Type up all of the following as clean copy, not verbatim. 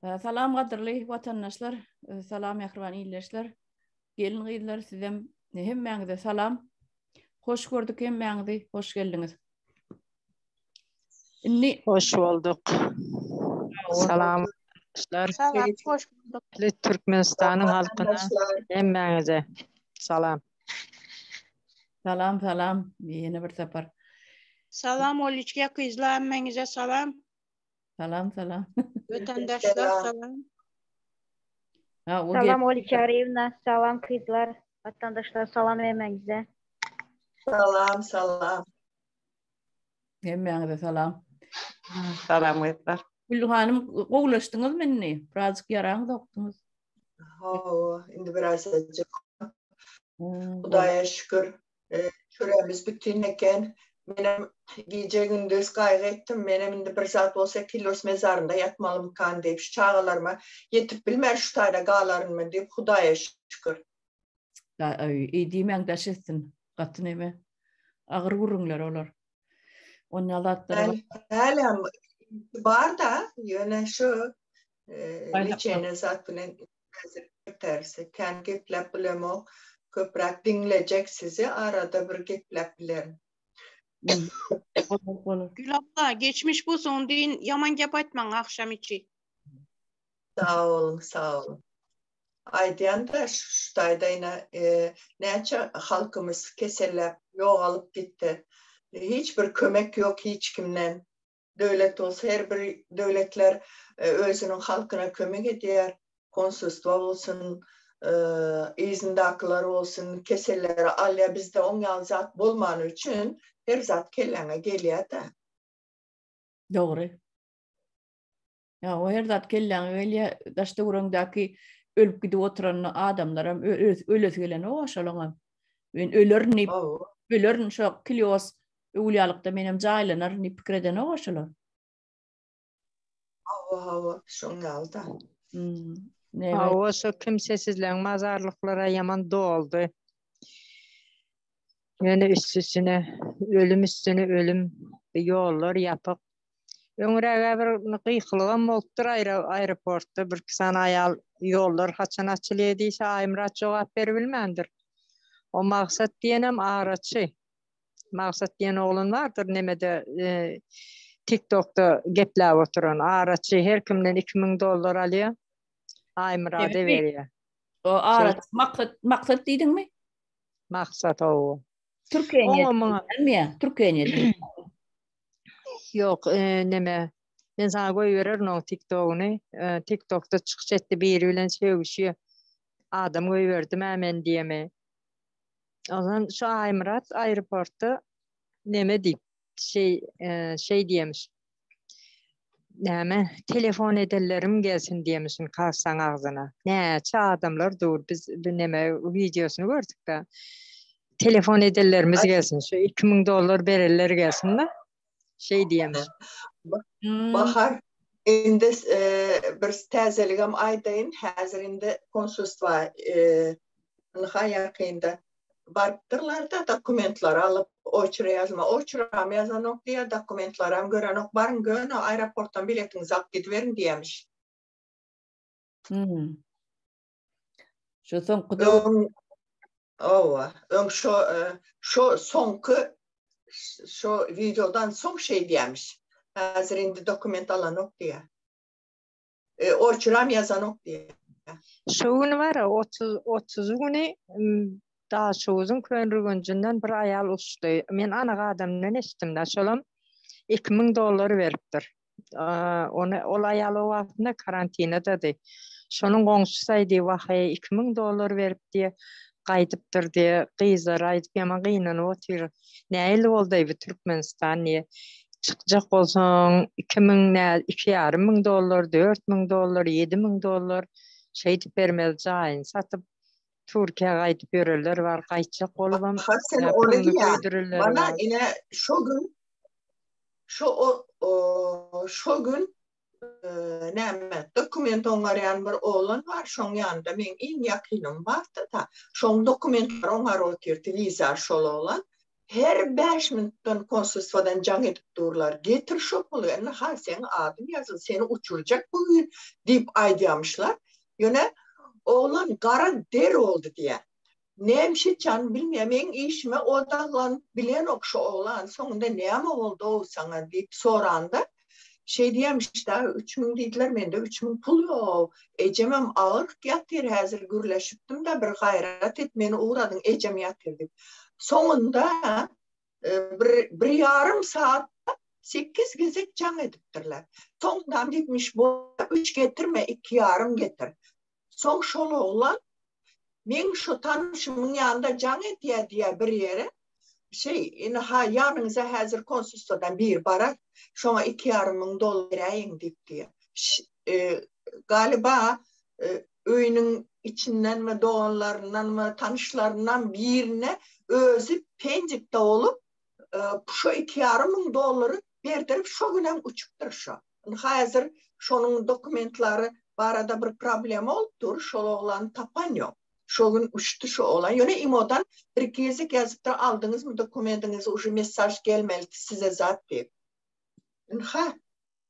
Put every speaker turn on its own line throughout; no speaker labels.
Salam gaderli vatandaşlar, salam ýakrban ýyldaşlar. Gelin gyýdylar sizem hemmeňize salam. Hoş gördük hemmeňizi, hoş geldiňiz.
Hoş bulduk. Salam arkadaşlar.
Salam, hoş bulduk.
Türkmenistan'ın halkına hemmeňize salam.
Salam, yeni bir separ.
Salam Oliçke kızlar, hemmeňize salam.
Salam.
Vatandaşlar salam.
Salam Oliçke Ariyevna, salam kızlar. Vatandaşlar salam hemmeňize.
Salam.
Hemmeňize salam.
Salam kızlar.
Gülü hanım, gowlaşdyňyz meni? Birazcık yaraňyz okdyňyz.
Indi biraz azıcık. Hudaýa şükür. Şuramiz bütün eken. Menem gece gündüz gaýry etdim. Menem indi bir saat bolsa Kilos mezarında yatmalym kan diýip şu çağalarıma yetip bilmer şu taýda galarynmy diýip Hudaýa şükür.
Diýmeň daşetsin. Gatyn eme. Agyr gurrunlar olar. Onu alatlar.
Hälim bar da ýöne şu neçene zat bilen tersi. Kän geplep bilemok. Köprak dinleyecek sizi. Arada bir geplep bilerim.
Gül abla, geçmiş bu son deyin yaman gep aytmaň akşam içi.
Sağ olun. Aydiyan da şu taýda ýene näçe halkymız kesellep ýogalyp gitdi. Hiçbir kömek yok hiç kimden. Döwlet olsa her bir döwletler özünün halkyna kömek edýär. Konsulstva bolsun, izindakylar olsun, keselleri alya bizde oňal zat bolmany üçin her zat kelleňe gelýär da.
Doğru. Ya o her zat kelleňe gelýär. Daşda gurundaky ölüp gidip oturan adamlar ölet gelen o aşalaňam. Ben ölürni şo Kilos öwliýalykda menem jaýlanar ni pikreden o aşalar.
Şoňal da.
Oso kimsesizleň mazarlyklara yaman doldu. Ýöne üstüne ölüm ýollar ýapyp. Öňrege bir gyýkylygam bolupdyr aeroportda bir kisan aýal ýollar haçan açyly diýse aýmrat jogap berilmendir. O maksat diýenem araçy. Maksat diýen oglun bardyr nemede TikTok'ta gepläp oturan araçy her kimden $2000 alýar. Aýmrady berýär.
O araç maksat diýdiňmi?
Maksat o.
Türkiýe.
Yok neme. Ben sana goýberer o TikTok'uny. TikTok'ta çykjatdy biri bilen söwüşýär. Adam goýberdim men diýeme. Ondan şu Aymrat aeroportda neme diýip şey diýmiş. Näme telefon edellerim gelsin diýmişsin kalsaň agzyna. Näçe adamlar dur biz neme videosunu gördük da. Telefon edellerimiz gelsin. Şu $2000 bererler gelsin da. Şey diýmiş.
Bahar indi bir täzeligem aýdaýyn häzir indi konsulstva ýakynda barpdyrlar da dokumentlar alıp oçra ýazanok diýär dokumentlaram görenok barın gönü aeroportdan biletinizi alıp gidiverin diýmiş.
Şu soňky
şu soňky şu videodan soň şey diýmiş. Häzir indi dokument alanok diýär. Oçram ýazanok diýär.
Şuň var 30 güni daha şozun könrügünden bir ayal uçdy. Men ana adamdan eşitdim şolam $2000 beripdir. Ol ayal o wagtynda karantinadady. Şonuň goňşusy aýdy wahy $2000 beripdi. Gaýdypdyr diye gyzlar aýdyp ýaman gynanyp otyr. Näil boldy bu Türkmenistan niye çykjak bolsaň $2,500, $4,000, $7,000 şey diýip bermeli jaýyn satyp Türkiýe gaýdyp bererler bar gaýtjak bolubam.
Sen onu diýär. Bana ine şu gün näme dokument oňaryan bir oglan var şoň ýanynda men iň ýakynım bardy da şoň dokumentler oňar otyr televizor şol oglan her 5 minuttan konsolosludan can edip dururlar. Getir şopulu. Ha sen adım yazın seni uçuracak bugün deyip aydamışlar. Yine oğlan kara der oldu diye. Neymiş can bilmiyorum. En işime odaklanıp bilen okşu oğlan sonunda ne mi oldu o sana deyip soranda şey diyemiş daha 3000 dediler mende 3000 pul yok. Ecemem ağır yatır hazır gürleşiptim de bir gayret et beni uğradın ecem yatırdım. Sonunda bir yarım saat 8 gezek can ediptirler. Sonundan demiş bu 3 getirme 2 yarım getir. Son şol oğlan men şu tanışımın yanında can et diye bir yere yanınıza hazır konsolosludan bir barak şuna 2,5 dolar vereyim diye. Galiba öyünün içinden mi doğanlarından mı tanışlarından birine özü pencikte olup şu 2,5 doları verdirip şu günem uçuptur şu. Hazır şunun dokumentları barada bir problem oldu. Şu oğlan tapan yok. Şu gün uçtu şu oğlan. Yine imodan bir gezik yazıp da aldınız mı dokumentinizi ucu mesaj gelmeli size zat deyip.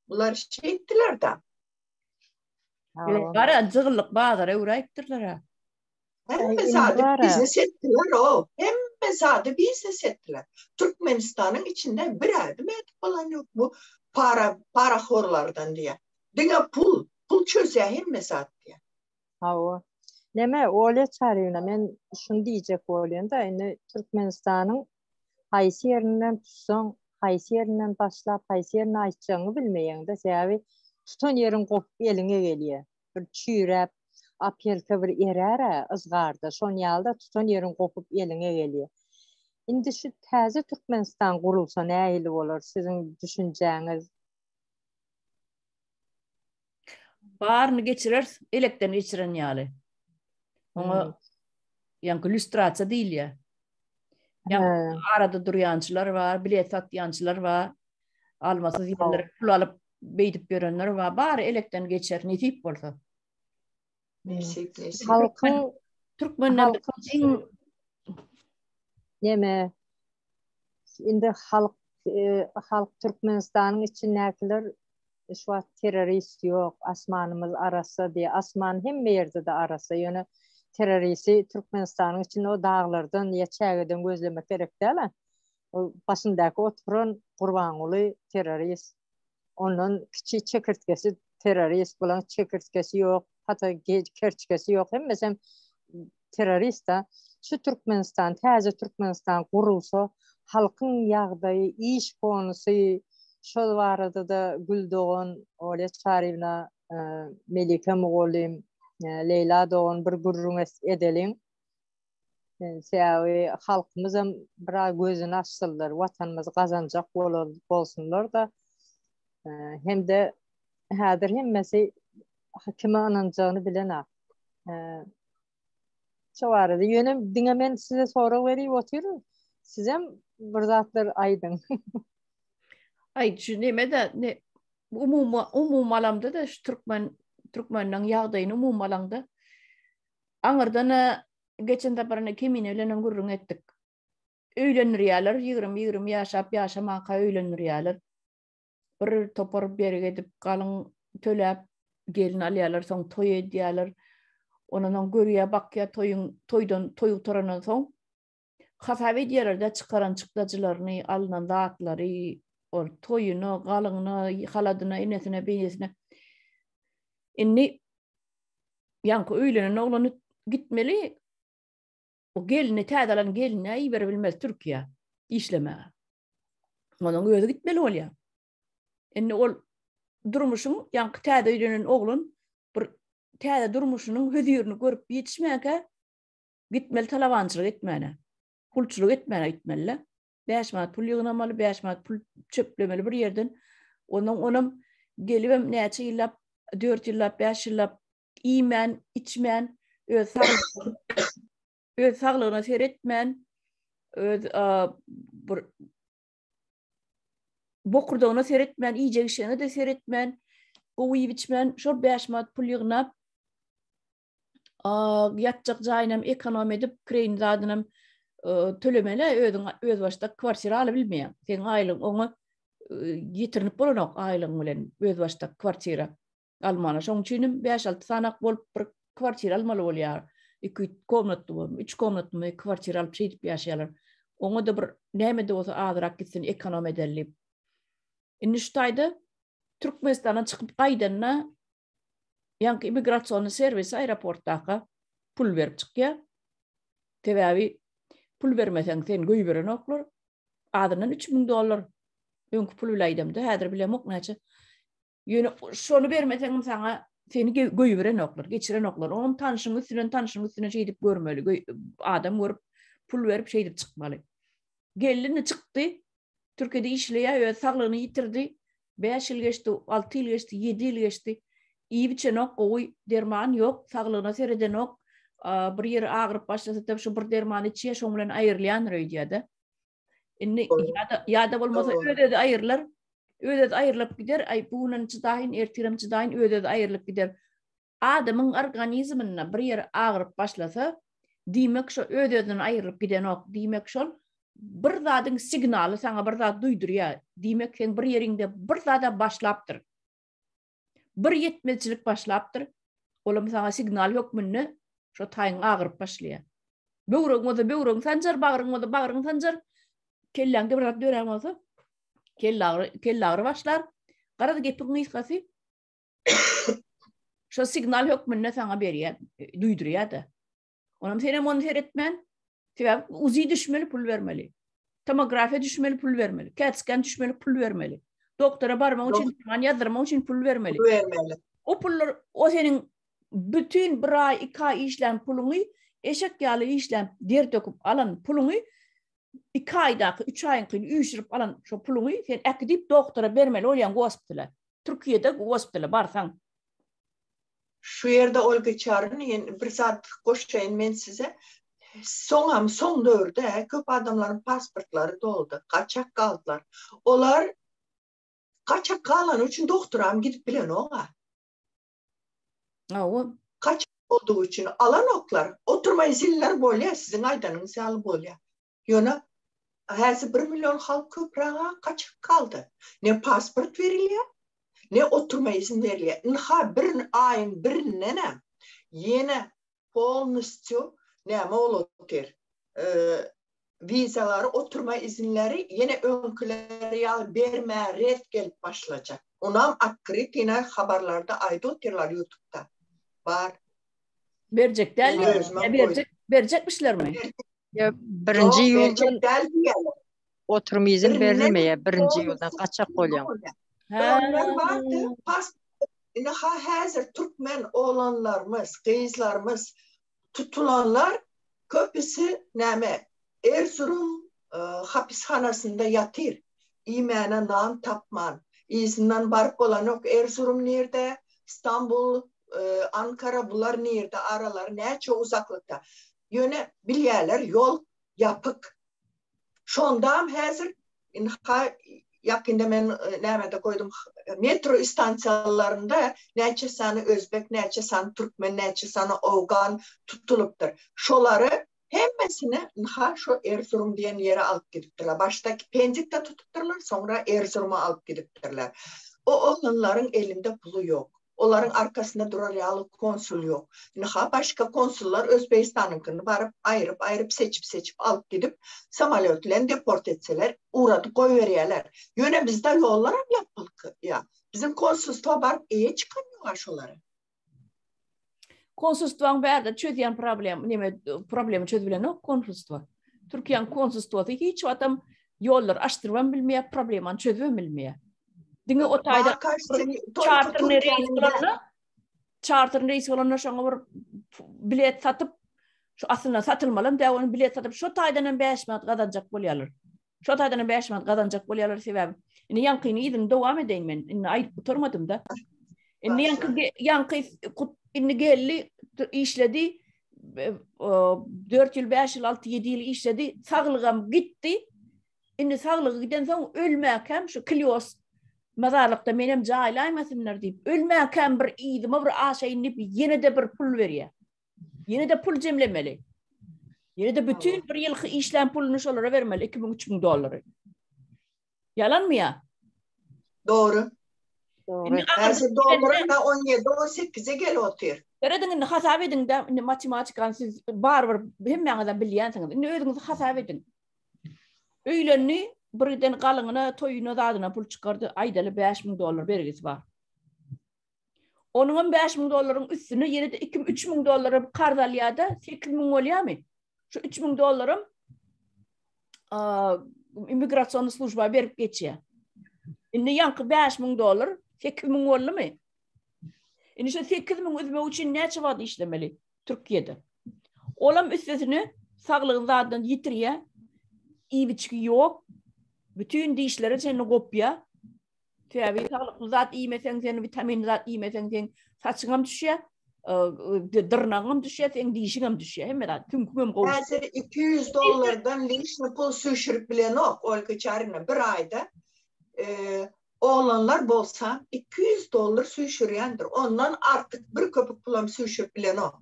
Bunlar şey ettiler de.
Bara zığırlık bağdara uğrayıptırlar ha.
Hem zaten biznes ettiler o. Hem zaten biznes ettiler. Türkmenistan'ın içinde bir adım edip falan yok bu para horlardan diye. Dünya pul çözeyim mesela diye.
O. Neme öyle çağırıyorlar. Men şunu diyecek olayım da yani Türkmenistan'ın haysi yerinden tutsan, haysi yerinden başlap, haysi yerine açacağını bilmeyen de sebebi tutan yerin kopup eline geliyor. Bir çürep, apelke bir erara ızgarda. Son yalda tutan yerin kopup eline geliyor. Şimdi şu taze Türkmenistan kurulsa ne iyi olur sizin düşünceniz?
Bağırını geçirir, elekten geçiren yani. Onu yani illüstrasyon değil ya. Yani arada duruyancılar var, bilet satyancılar var. Almasız yerlere pul alıp beydip görenler var. Bari elekten geçer, ne tip olsa.
Halkın
Türkmenler
neme şimdi halk Türkmenistan'ın içindekiler şu an terörist yok, asmanımız arası diye. Asman hem bir yerde de arası. Yani teröristi Türkmenistan'ın içinde o dağlardan ya çağırdan gözlemek gerek değil mi? O başındaki oturan Kurbanlı terörist. Onun küçük çekirtkesi terörist, bulan çekirtkesi yok. Hatta kerçkesi yok. Hem mesela terörist de şu Türkmenistan, taze Türkmenistan kurulsa halkın yağdayı, iş konusu şol varada da Güldoğan, Olet Şarivna, Melike Muğolim, Leyla Doğan bir gurrun edelim. Seyavi halkımızın bir gözünü açsınlar, vatanımız kazanacak olsunlar da hem de hadir hem mesela kime ananacağını bilen şu vardı. Yönüm dinlemen size soru vereyim oturuyorum. Size bir zatlar aydın.
ay düşüneme de ne umum alamda da şu Türkmen'den yağdayın umum alanda anırdan geçen de barına kimin öylenen gurrun ettik. Öylenir yalar 20 yaşamaka öylenir yalar. Bir topar bir gidip kalın tölep gelin alyalar son toy ediyalar. Ondan görüye bakya toydan toranan son hasabe diyorlar çıkaran çıktacılarını alınan dağıtları o toyunu, galını, haladına, inesine, benesine. Inni yankı öylenen oğlanı gitmeli. O gelini, tadalan gelini iyi verebilmez Türkiye. İşleme. Onun gözü gitmeli oluyor. Inni ol durmuşun yankı tada öylenen oğlun bir tada durmuşunun hüdürünü görüp yetişmeyke gitmeli talavancılık etmeyene. Pulçuluk etmeyene gitmeli. 5 manat pul yığınamalı, 5 manat pul çöplemeli bir yerden. Onun gelivem neçe yıllap, 4 yıllap, 5 yıllap imen, içmen, öz sağlığına seyretmen, öz bokurduğuna seyretmen, iyice işine de seyretmen, o iyi biçmen, şor 5 manat pul yığınap, yatacak cayınam ekonomi edip, kreyin zadınam, tölemeli öz başta kwartira alabilmeýän. Sen aýlyň oňa ýetirinip bolanok aýlyň bilen öz başta kwartira almana. Şoň üçin 5-6 sanak bolup bir kwartira almaly bolýar. 2 komnatly, 3 komnatly kwartira alyp şeýdip ýaşaýarlar. Oňa da bir näme de bolsa azyrak gitsin ekonom edelip. Indi şu taýda Türkmenistan'a çykyp gaýdanna ýanky immigrasiýon servisi aeroportdaky pul berip çykýar. Tebabi pul bermeseň sen göýberen oklar. Adynan $3000. Öňkü pul bilaýdymda, häzir bilemok näçe. Ýöne şonu bermeseň saňa seni göýberen oklar, geçiren oklar. Onuň tanışyň üstüne şeýdip görmeli. Adam görüp pul berip şeýdip çykmaly. Gelini çykdy. Türkiýede işleýär, saglygyny ýitirdi. 5 ýyl geçdi, 6 ýyl geçdi, 7 ýyl geçdi. İyi biçenok, gowy derman ýok, saglygyna seredenok. Bir ýeri agyryp başlasa da şu bir dermany içýär, şoň bilen aýrylýan röýdýär. Indi ýa-da bolmasa ödedi aýrlar. Ödedi aýrylyp gider, ay bugundan çydaýyn, ertirem çydaýyn, ödedi aýrylyp gider. Adamyň organizmine bir ýeri agyryp başlasa, diýmek şo ödeden aýrylyp gidenok, diýmek şol bir zadyň signaly saňa bir zat duýdurýar. Diýmek sen bir ýerinde bir zada başlapdyr. Bir ýetmezçilik başlapdyr. Olam saňa signal ýokmyny şo taýyň agyryp başlaýar. Böwregiňde sanjar, bagyryň sanjar. Kelläňde bir zat döräň bolsa, kelle başlar. Garada gepiň ýysgasy. Şo signal ýokmyny saňa berýär, duýdurýar da. Onam seni monitor etmen. Sebäp uzi düşmeli, pul vermeli. Tomografiya düşmeli, pul vermeli. CAT scan düşmeli, pul vermeli. Doktora barmaň üçin, ýazdyrmaň üçin pul vermeli. O pullar, o senin bütün bir ay, 2 ay işlem puluny, eşek ýaly işlem der döküp alan puluny, 2 aýdaky, 3 aýynky üýşürip alan şo puluny sen äkidip doktora bermeli bolýan gospitala. Türkiýede gospitala barsaň.
Şu ýerde Olga Çaryn, bir zat goşaýyn men size. Son dövrde köp adamların pasportları doldu. Kaçak kaldılar. Olar kaçak kalan için doktoram gidip bilen oğa. Kaçak olduğu için alan oklar. Oturma izinler bolya, sizin aydanınız yalı bolya. Yöne häzir 1 milyon halk köprağa kaçak kaldı. Ne pasport verilýär, ne oturma izin verilýär. Ha bir ayın birinden yine polnistyu näme bolýar? Vizaları, oturma izinleri yine öňküleri ýaly bermä, ret gelip başlajak. Onam akkryt ýene habarlarda aýdy oturlar YouTube'da. Bar.
Berjek däl, berjekmişlermi?
Ya birinci ýyldan oturma izin berilmeýär, birinci ýyldan kaçak bolýan.
Onlar vardı. Häzir Türkmen oğlanlarımız, kızlarımız tutulanlar köpüsü näme Erzurum hapishanasında yatır. İmene nam tapman. İzinden barıp bolanok Erzurum nerede? İstanbul, Ankara bular nerede? Aralar näçe uzaklıkta. Yöne bilýärler yol yapık. Şondam häzir yakında men näme koydum metro istansiyalarında näçe sany özbek, näçe sany türkmen, näçe sany awgan tutulupdyr. Şolary hemmesini şu Erzurum diýen ýere alyp gidipdirler. Baştaki Pendik'te tutupdyrlar, sonra Erzurum'a alyp gidipdirler. O oğlanların elinde pulu ýok. Olaryň arkasında durar ýaly konsul ýok. Başka konsullar Özbekistanynkini barıp aýryp seçip alyp gidip samolyot bilen deport etseler, uradı goýberýärler. Ýöne bizde ýollar hem ýapylyk. Ya, bizim konsulstwa barıp eýe çykan ýok şolary.
Konsulstwaň bärde çözýän problemi çözübilen o konsulstwa. Türkiýanyň konsulstwasy hiç adam ýollar açdyrman bilmeýär, problemany çözüp bilmeýär. Diňe o taýda charter reis bolanlar şoňa bir bilet satyp şu aslında satylmalan däwon bilet satyp şu taýdan 5 manat gazanjak bolýarlar. Şu taýdan 5 manat gazanjak bolýarlar sebäbi. Indi ýankyny izin dowam edeýin men. Indi aýdyp oturmadym da. Indi indi geldi işledi 4 ýyl, 5 ýyl, 6 7 ýyl işledi. Saglygam gitdi. Indi saglygy giden soň ölmäkem şu klios mazarlykda menem jaýlaýmasynlar diýip ölmäkem bir iýdim, bir aşa inip ýene de bir pul berýär. Ýene de pul jemlemeli. Yine de bütün bir yılki işlem pulunu şolara vermeli, 2.000-3.000 doları. Yalan mı ya?
Doğru.
Doğru.
Her dolara 17-18'e gel otur.
Eredin hasap edin de matematikan siz var hemmeňizden bilýänsiniz. Indi özüňiz hasap edin. Öýlenni birden galyňyna toýuna zadyna pul çykardy. Aýdaly 5.000 dolar bergisi bar. Onuň 5.000 dolaryň üstüne ýene de 2-3.000 dolary qarz alýarda 8.000 bolýarmy? Şu 3.000 dolarym immigrasiýon slujba berip geçýär. Indi ýanky 5.000 dolar 8.000 bolýarmy? Indi şu 8.000 ödeme için näçe wagt işlemeli Türkiýede? Olam üstesini saglygyň zadyny ýitirýär. İbiçki ýok. Bütün dişleri seni gopýar. Täbi saglyk zat iýmeseň, sen vitamin zat iýmeseň, sen saçyňam düşýär, dyrnagyňam düşýär, sen dişiňam düşýär. Hemme tümküm gowy.
Häzir 200 dolardan lişni pul süşürüp bilen ok, Olga Çarina bir ayda oğlanlar bolsa 200 dolar süşürýändir. Ondan artık bir köpük pulam süşürüp bilen ok.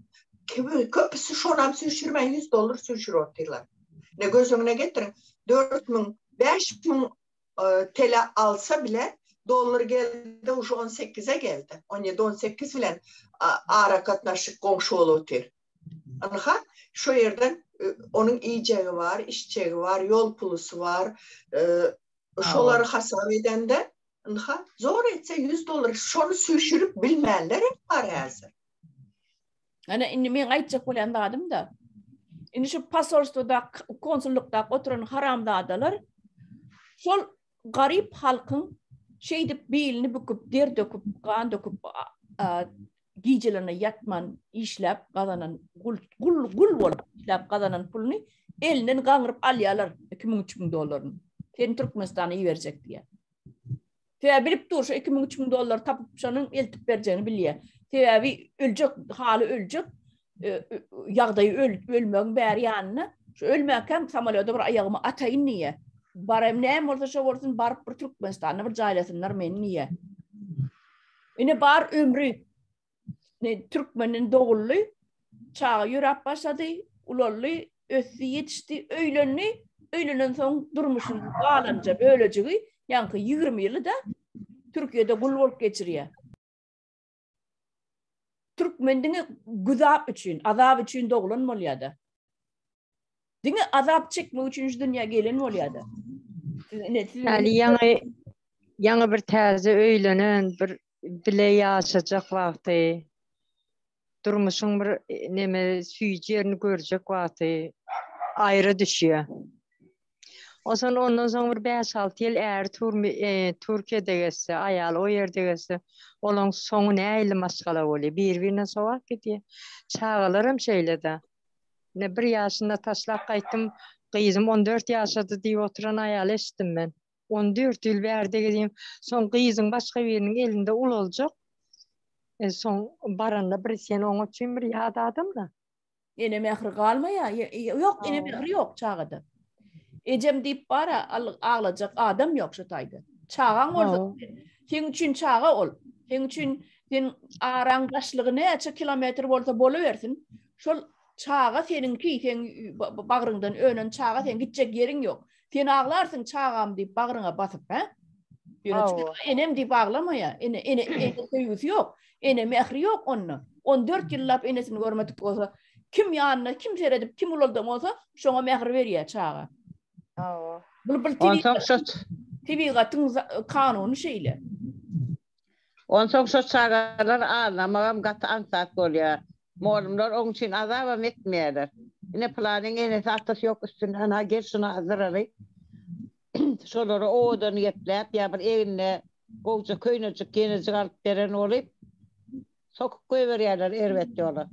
Köpüsü şonam süşürmän 100 dolar süşür otyrlar. Ne gözüňe getirin? 4.000, 5.000 TL alsa bile dolar geldi, uşu 18'e geldi. 17-18 bilen ara katnaşyk goňşy bolup otyr. Anha, şu yerden onun iyicegi var, işçegi var, yol pulusu var. Şoları hasap edende anha, zor etse 100 dolar şonu süşürüp bilmeyenler var hazır.
Ana indi men aýtjak bolan dadym da. Indi şu pasorstwda, konsullukda oturan haram dadalar şol garip halkyň şeýdip belini büküp, der döküp, gan döküp, gijelerine yatman, işläp, gazanan, gul bolup işläp gazanan pulunu elinden gaňyryp alýarlar 2.000-3.000 dolaryny. Sen Türkmenistana ýerjek diýe. Täbi bilip dur, şu 2.000-3.000 dolar tapyp şonuň eltip berjegini bilýär. Täbi öljek, haly öljek, ýagdaýy ölmek bäri ýanyna. Şu ölmäkem samolyotda bir aýagyma ataýyn diýe. Barem näme bolsa şo bolsun baryp bir Türkmenistana bir jaýlasynlar meni niýe. Ine bar ömrü ne Türkmenin doğully çağı ýürap başlady, ulally össi ýetişdi, öýlenni, öýlenen soň durmuşyny galança bölejigi ýanky 20 ýyly da Türkiýede gul bolup geçirýär. Türkmendiňi güzap üçin, azap üçin doğulan bolýardy. Diňe azap çekmek üçin dünýä gelen bolýardy.
Yani ýaňy bir täze öýlenen, bir bile ýaşajak wagty, durmuşyň bir neme süýjerini görjek wagty aýry düşýär. Osan ondan soň bir 5-6 ýyl är Türkiýede gelse, aýal o ýerde gelse, olaň soňu näýli maskala bolýar, bir-birine sowak gitýär. Çağalaram şeýlede. Ne bir ýaşynda taşlap gaýtdym, gyzym 14 ýaşady diýip oturan aýal eşitdim men. 14 ýyl bärde gidýim, soň gyzyň başga biriniň elinde ul boljak. Soň baranda bir sen oňa üçin bir ýadadym da.
Ene mehri galmaýa, ýok, ene mehri ýok çağada. Ejem diýip bara ağlajak adam ýok şu taýda. Çağaň bolsa, sen üçin çağa ol. Sen üçin sen araň gaşlygy näçe kilometr bolsa bolabersin. Şol çağa seninki, sen bagryňdan önen çağa sen gitjek ýeriň ýok. Sen ağlarsın çağam diýip bagryňa basyp, ha? Enem diýip ağlamaýa. Ene söýgüsi ýok. Ene mehri ýok onu. 14 ýyllap enesini görmedik bolsa, kim ýanyna, kim seredip, kim ulaldan bolsa, şoňa mehri berýär çağa. Bu tabiatın kanunu şeýle.
Onsoň şo çagalar ağlamagam gatı ansat bolýar. Molumlar oň üçin azab etmeýärler. Ine planyň ene satasy ýok üstüne ana gel şuna hazırlaly. Şolary odan ýetläp ýa bir evine gowça köýnejik genejik alyp beren bolyp sokup goýberýärler erwet ýola.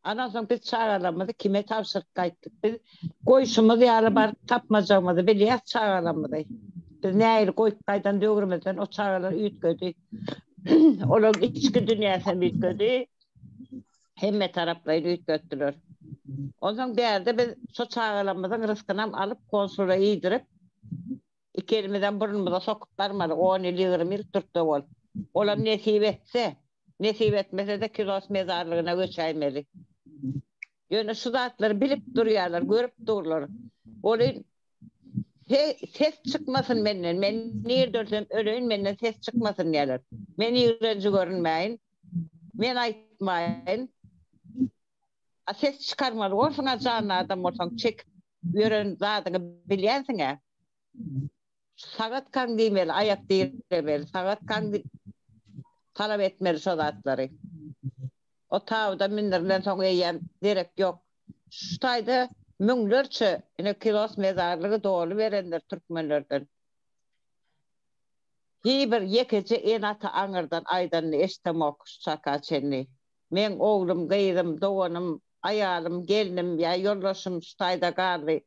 Anan soň biz çağalamady, kime tapşyryk gaýtdyk. Biz goýşumyzy ýaly bar tapmajagymyzy bilýär, çağalamady. Biz näýil goýup gaýdan döwürmeden o çağalar üýtgedi. Olar içki dünýäsine üýtgedi. Hemme taraplaryny üýtgetdiler. Ondan bärde biz şo çağalamyzyň rızkynam alyp konsula ýydirip iki elimizden burnumuza sokup barmadyk. 10 ýyl 20 ýyl turtdy bol. Olar nesip etse, nesip etmese de kilos mezarlygyna göçäýmeli. Yani şu zatları bilip duruyorlar, görüp dururlar. Olin ses çıkmasın benden. Men nerede ölsem öleyim, benden ses çıkmasın diyorlar. Men iğrenci görünmeyin. Men aytmayın. Ses çıkarmalı. Olsun canlı adam olsan çek. Yören zatını bilyensin ya. Sagat kan demeli, ayak demeli. Sagat kan talep etmeli şu zatları. O tavda minderden sonra eğen direkt yok. Şutayda münglerçe yine kilos mezarlığı doğru verenler Türkmenlerden. Hiber yekece en ata anırdan aydan eştemok şaka çenli. Men oğlum, gaydım, doğanım, ayalım, gelinim ya yollaşım şutayda gardı.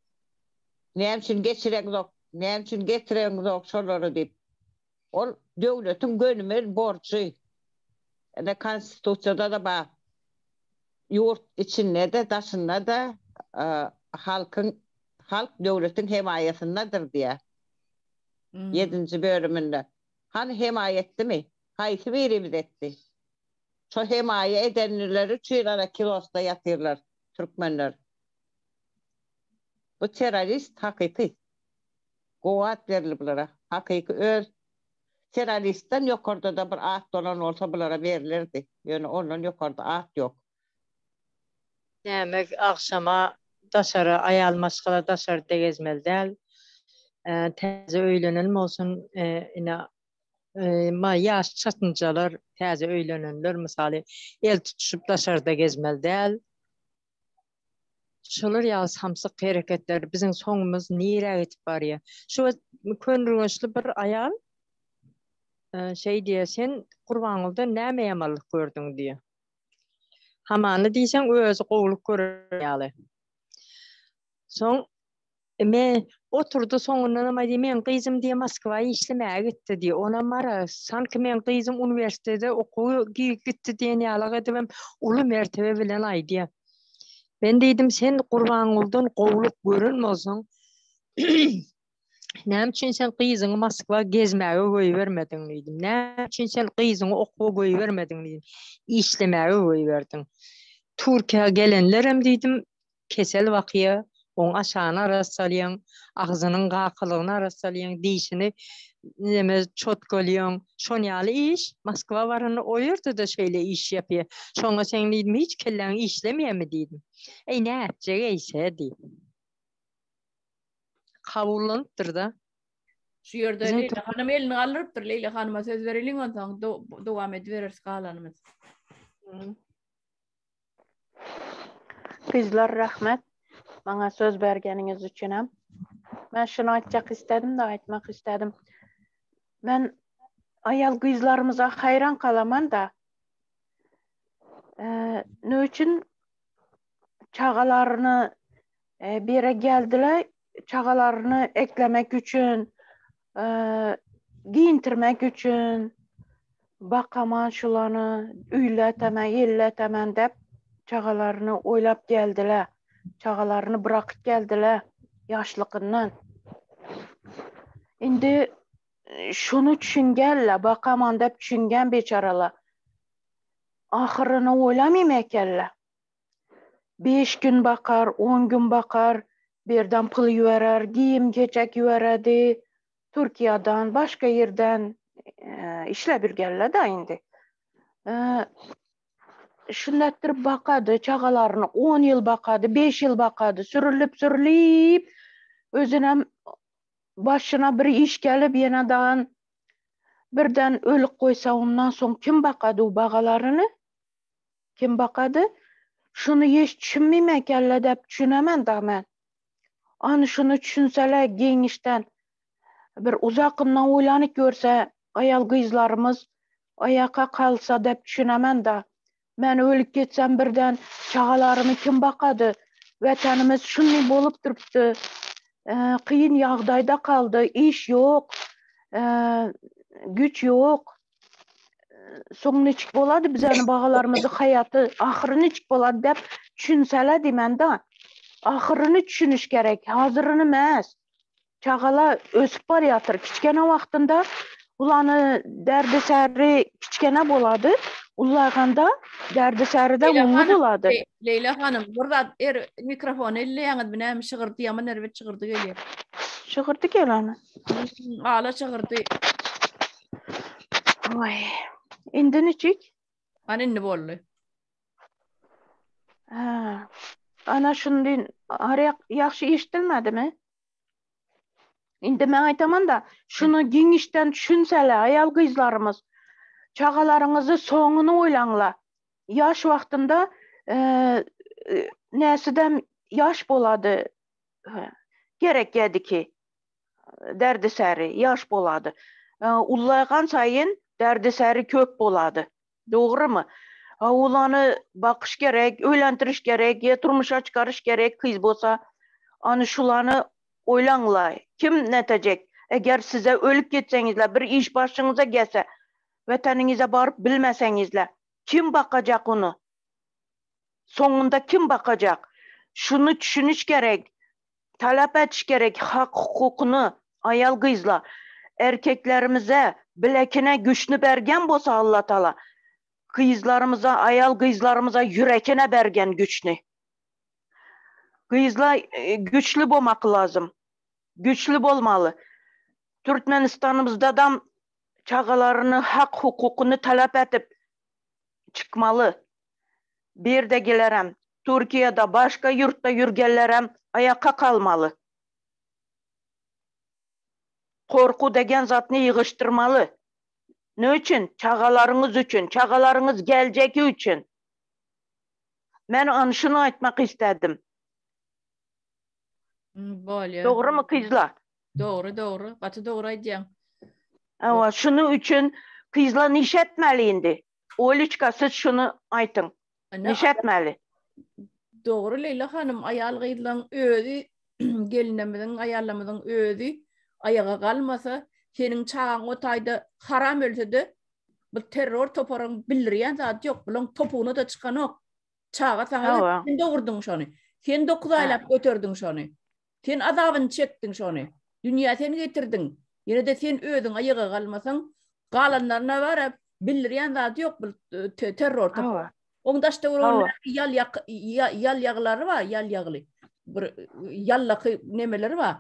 Nemçin geçiren yok, nemçin getiren yok şoları deyip. Ol devletin gönümün borcu. Yani konstitusiyada da bak. Yurt içinde de dışında da halk devletin himayesindedir diye. 7. bölümünde. Hani himayetti mi? Haysi birimiz etti. Şu himaye edenleri çiğrana kilosta yatırlar Türkmenler. Bu terörist hakiki. Kuvat verilir bunlara. Hakiki öz. Teröristten yukarıda da bir at dolan olsa bunlara verilirdi. Yani ondan yukarıda at yok.
Demek akşama daşarı ayal maskala daşarı da gezmeli. Təzə öylənilmə olsun, yaş çatıncalar təzə öylənirlər. Misali, el tutuşub daşarda gezməli deyil. Şolar yalnız hamsı hareketler bizim sonumuz nereye gitip var ya. Şu könrünçlü bir ayal şey diye sen kurbanlıkta ne meyamallık gördün diye. Hamanı diysen özü kovuluk görüyor. Son me oturdu sonundan ama diye men kızım diye Moskva'ya işlemeye gitti diye. Ona mara sanki men kızım üniversitede okuyor gitti diye ne alaka demem ulu mertebe bilen ay diye. Ben dedim sen kurban oldun kovulup görünmezsin. Ne için sen kızını Moskva gezmeye koy vermedin dedim. Ne için sen kızını okuğa koy vermedin dedim. İşlemeye koy verdin. Türkiye gelenlerim dedim kesel vakıya. On aşağına rastlayan, ağzının kakılığına rastlayan, dişini çotkolyan, şonyalı iş, Moskva varını oyurdu da şöyle iş yapıyor. Sonra sen dedim hiç kellen işlemeye mi dedim. Ne yapacak ise dedim. Kabullanıptır da.
Şu yerde Leyla Hanım elini alırıptır. Leyla Hanım'a söz verelim ondan devam ediveririz kalanımız.
Kızlar rahmet. Bana söz bergeniniz için hem. Ben şunu açacak istedim de aytmak istedim. Ben ayal kızlarımıza hayran kalaman da ne için çağalarını bir yere geldiler, çağalarını eklemek için, giyintirmek için, bakaman şularını, öyletemen, yelletemen deyip çağalarını oylap geldiler. Çağalarını bırakıp geldiler yaşlıkından. Şimdi şunu düşüngenle, bakaman deyip düşüngen beçaralar. Ahırını oylamayım ekerler. 5 gün bakar, 10 gün bakar, birden pul yüverer, giyim keçek yüveredi. Türkiye'den, başka yerden işle bir gelle de indi. Şundattır bakadı, çağalarını 10 yıl bakadı, 5 yıl bakadı, sürülüp özüne başına bir iş gelip yeniden birden ölük koysa ondan sonra kim bakadı o bağalarını? Kim bakadı? Şunu hiç düşünmeyeyim ekelle deyip düşünemem da ben. Hani şunu düşünseler genişten bir uzakından oylanıp görse ayal kızlarımız ayaka kalsa deyip düşünemem da. Ben ölüp gitsem birden çağalarımı kim bakadı? Vatanımız şunu bolup duruptu. Kıyın yağdayda kaldı. İş yok. Güç yok. Son neçik boladı bizden bağalarımızı hayatı ahırı neçik boladı deyip düşünseler demen de. Ahırını düşünüş gerek. Hazırını mez. Çağala ösüp var yatır. Kiçkene vaxtında ulanı derdi sərri kiçkene boladı. Ullaganda derdisarida muňu bolady.
Leyla hanım, burada mikrofon elleýäňiz bilen şygyrdy ýaman nerwet çygyrdy gelýär.
Şygyrdy gelany.
Ala çygyrdy.
Oy. Indi niçik?
Anynny boldy.
Ha. Ana şundyn araq ýaxşy eşitilmedimi? Indi men aýtaman da, şunu giňişden düşünsele ayal gyzlarymız. Çağalaryňyzy soňuny oýlaňlar. Yaş wagtynda näsidem yaş bolady. Gerek ediki. Derdisäri yaş bolady. Ullaýgan saýyn derdisäri köp bolady. Dogrymy? Ulany bakyş gerek, öýlentiriş gerek, turmuşa çykaryş gerek kız bolsa, any şulany oýlaňlar. Kim netejek? Eger size ölüp ketseňizler, bir iş başyňyza gelse, vataninize barıp bilmeseňizler, kim bakacak onu? Soňunda kim bakacak? Şunu düşünüş gerek, talap etiş gerek, hak hukukuny ayal gyzlar. Erkeklerimize bilekine güçnü bergen bolsa Allah Taala, gyzlarymyza, ayal gyzlarymyza yürekine bergen güçnü. Gyzlar güçlü bolmak lazım. Güçlü bolmalı. Türkmenistanymyzda da çağalaryny hak hukukuny talap etip çıkmalı. Bir de gelerem, Türkiye'de başka yurtta yürgenlerem ayakka kalmalı. Korku degen zatny ýygyştyrmaly. Ne üçün? Çağalaryňyz üçün, çağalaryňyz geljeki üçün. Men onu şunu aýtmak istedim.
Bolýar.
Dogrymy kızlar?
Dogry. Gaty dogry aýdýaň.
Ama şunu üçün kızlar nişetmeli indi. Oliçka siz şunu aýtyň. Nişetmeli.
Dogry Leyla hanım, ayal gyzlaryň özü gelinimizin, ayallamyzyň özü ayağa kalmasa, senin çağın otayda haram ölsedi, bu terror toparın bildirýän zat yok, bulan topuğuna da çıkan ok. Çağa sana sen doğurdun şonu. Sen 9 aylap götürdün şonu. Sen azabını çektin şonu. Dünya seni getirdin. Yine de sen özün ayağa kalmasan, kalanlarına var bildirýän zat yok, bu terror topar. Onda işte yal yağları var, yal yağlı. Yallakı nemeleri var.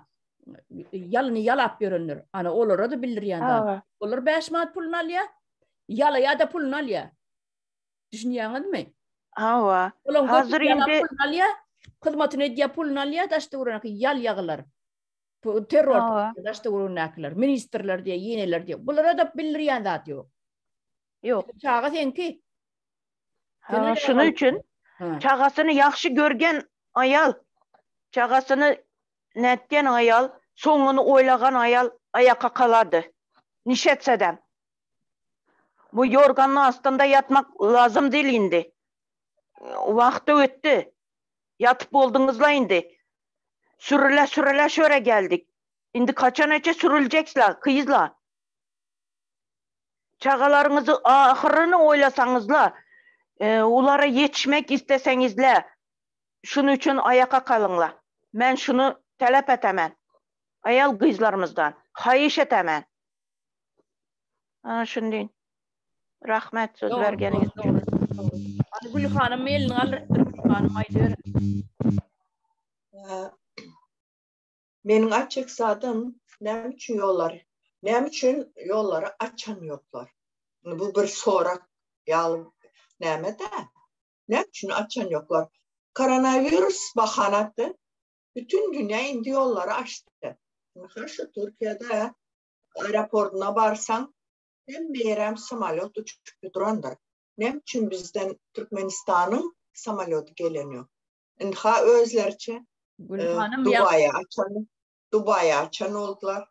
Yalını yalap görünür. Ana olara da bildirýän da. Olar 5 manat pulunu alýa. Yalaya da pulunu alýa. Düşünýäňizmi?
Hawa. Hazır indi
hyzmatyny edýär pulunu alýa, daşda uranaky yal yağlar. Terror daşda uranaklar, ministrler diye, yeneler diye. Bulara da bildirýän zat ýok.
Ýok.
Çağa senki.
Şunu üçün çağasını yaxşı görgen ayal, çağasını netgen ayal, soňuny oýlagan ayal ayakka kalady. Nişetsedem. Bu yorganın astında yatmak lazım değil indi. Vakti öttü. Yatıp oldunuzla indi. Sürüle şöyle geldik. Indi kaçan eçe sürüleceksler, kıyızlar. Çağalarınızı ahırını oylasanızla, ulara yetişmek istesenizle, şunu üçün ayaka kalınla. Men şunu talep etemen. Ayal kızlarımızdan. Hayiş etemen. Şundan. Rahmet söz vergeniz için.
Gül hanım elini alır. Gül hanım aydır.
Menin açık zaten ne için yolları açan yoklar. Bu bir sorak yalım neme de. Ne için açan yoklar? Koronavirüs bahanatı bütün dünya indi yolları açtı. Şu Türkiye'de aeroportuna barsan hem berem samolyot uçup duranlar. Ne için bizden Türkmenistan'ın samolyotu geleniyor. Ha özlerçe Dubai'ye açan oldular.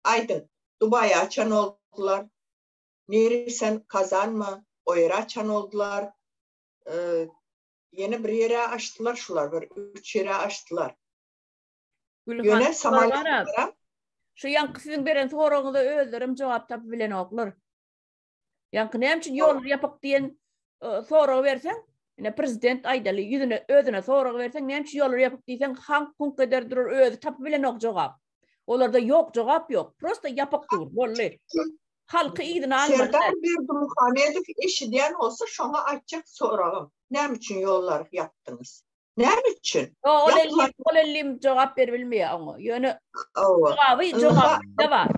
Aydın Dubai'ye açan oldular. Neri sen Kazan mı? O yere açan oldular. Yeni bir yere açtılar şular. 3 yere açtılar. Yöne samolyotlara.
Şu yankı sizin beren soruňyza özlerim jogap tapyp bilen oklar. Yankı näme üçin yol ýapak diýen soragy bersen, ine prezident aýdaly ýüzüne özüne soragy bersen, näme üçin ýol ýapak diýsen, hank punk eder durur özü tapyp bilen ok jogap. Olarda ýok jogap ýok. Prosta ýapak dur, bolly. halkı iyiden almadı.
Serdar Berdurmuhamedov eşi diyen olsa şuna açacak soralım. Ne için yollar yaptınız? Ne için?
O elim cevap verilmiyor ama. Yani cevabı da var.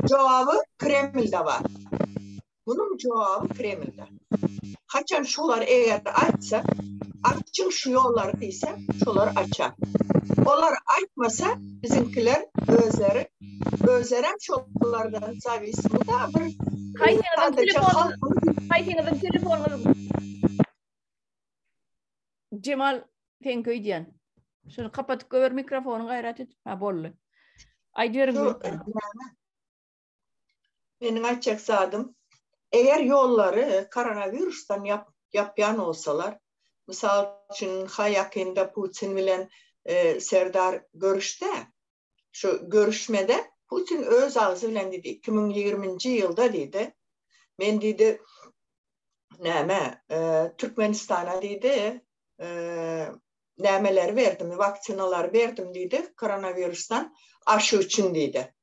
Cevabı Kreml'de var. Bunun cevabı Kreml'de. Kaçan şolar eğer açsa, açın şu yolları ise şolar açar. Onlar açmasa bizimkiler özlerem şolardan zavismi da bir
Kaytinizin telefonu Cemal Tenköy diyen. Şunu kapatıp göver mikrofonu gayret et. Ha bollu. Ay diyorum.
Benim açacak zadım. Eğer yolları koronavirüsten yapyan olsalar, misal için Hayak'ında Putin bilen Serdar görüşte, şu görüşmede Putin öz ağzı bilen dedi, 2020 yılda dedi, ben dedi, Türkmenistan'a dedi, nemeler verdim, vaksinalar verdim dedi, koronavirüsten aşı için dedi.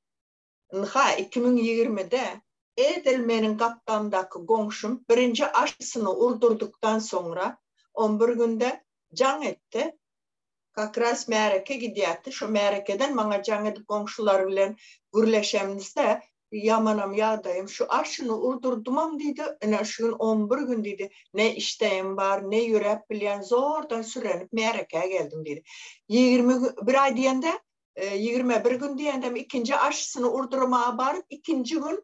2020'de Edelmen'in kaptandaki komşum birinci aşısını urdurduktan sonra 11 günde can etti. Kakras mereke gidiyordu. Şu merekeden bana can edip komşular bilen gürleşemizde yamanam yağdayım. Şu aşını urdurdumam dedi. Şu 11 gün dedi. Ne işteyim var, ne yürep bilen zordan sürenip merekeye geldim dedi. 21 ay diyende 21 gün diyendem ikinci aşısını urdurmaya barıp ikinci gün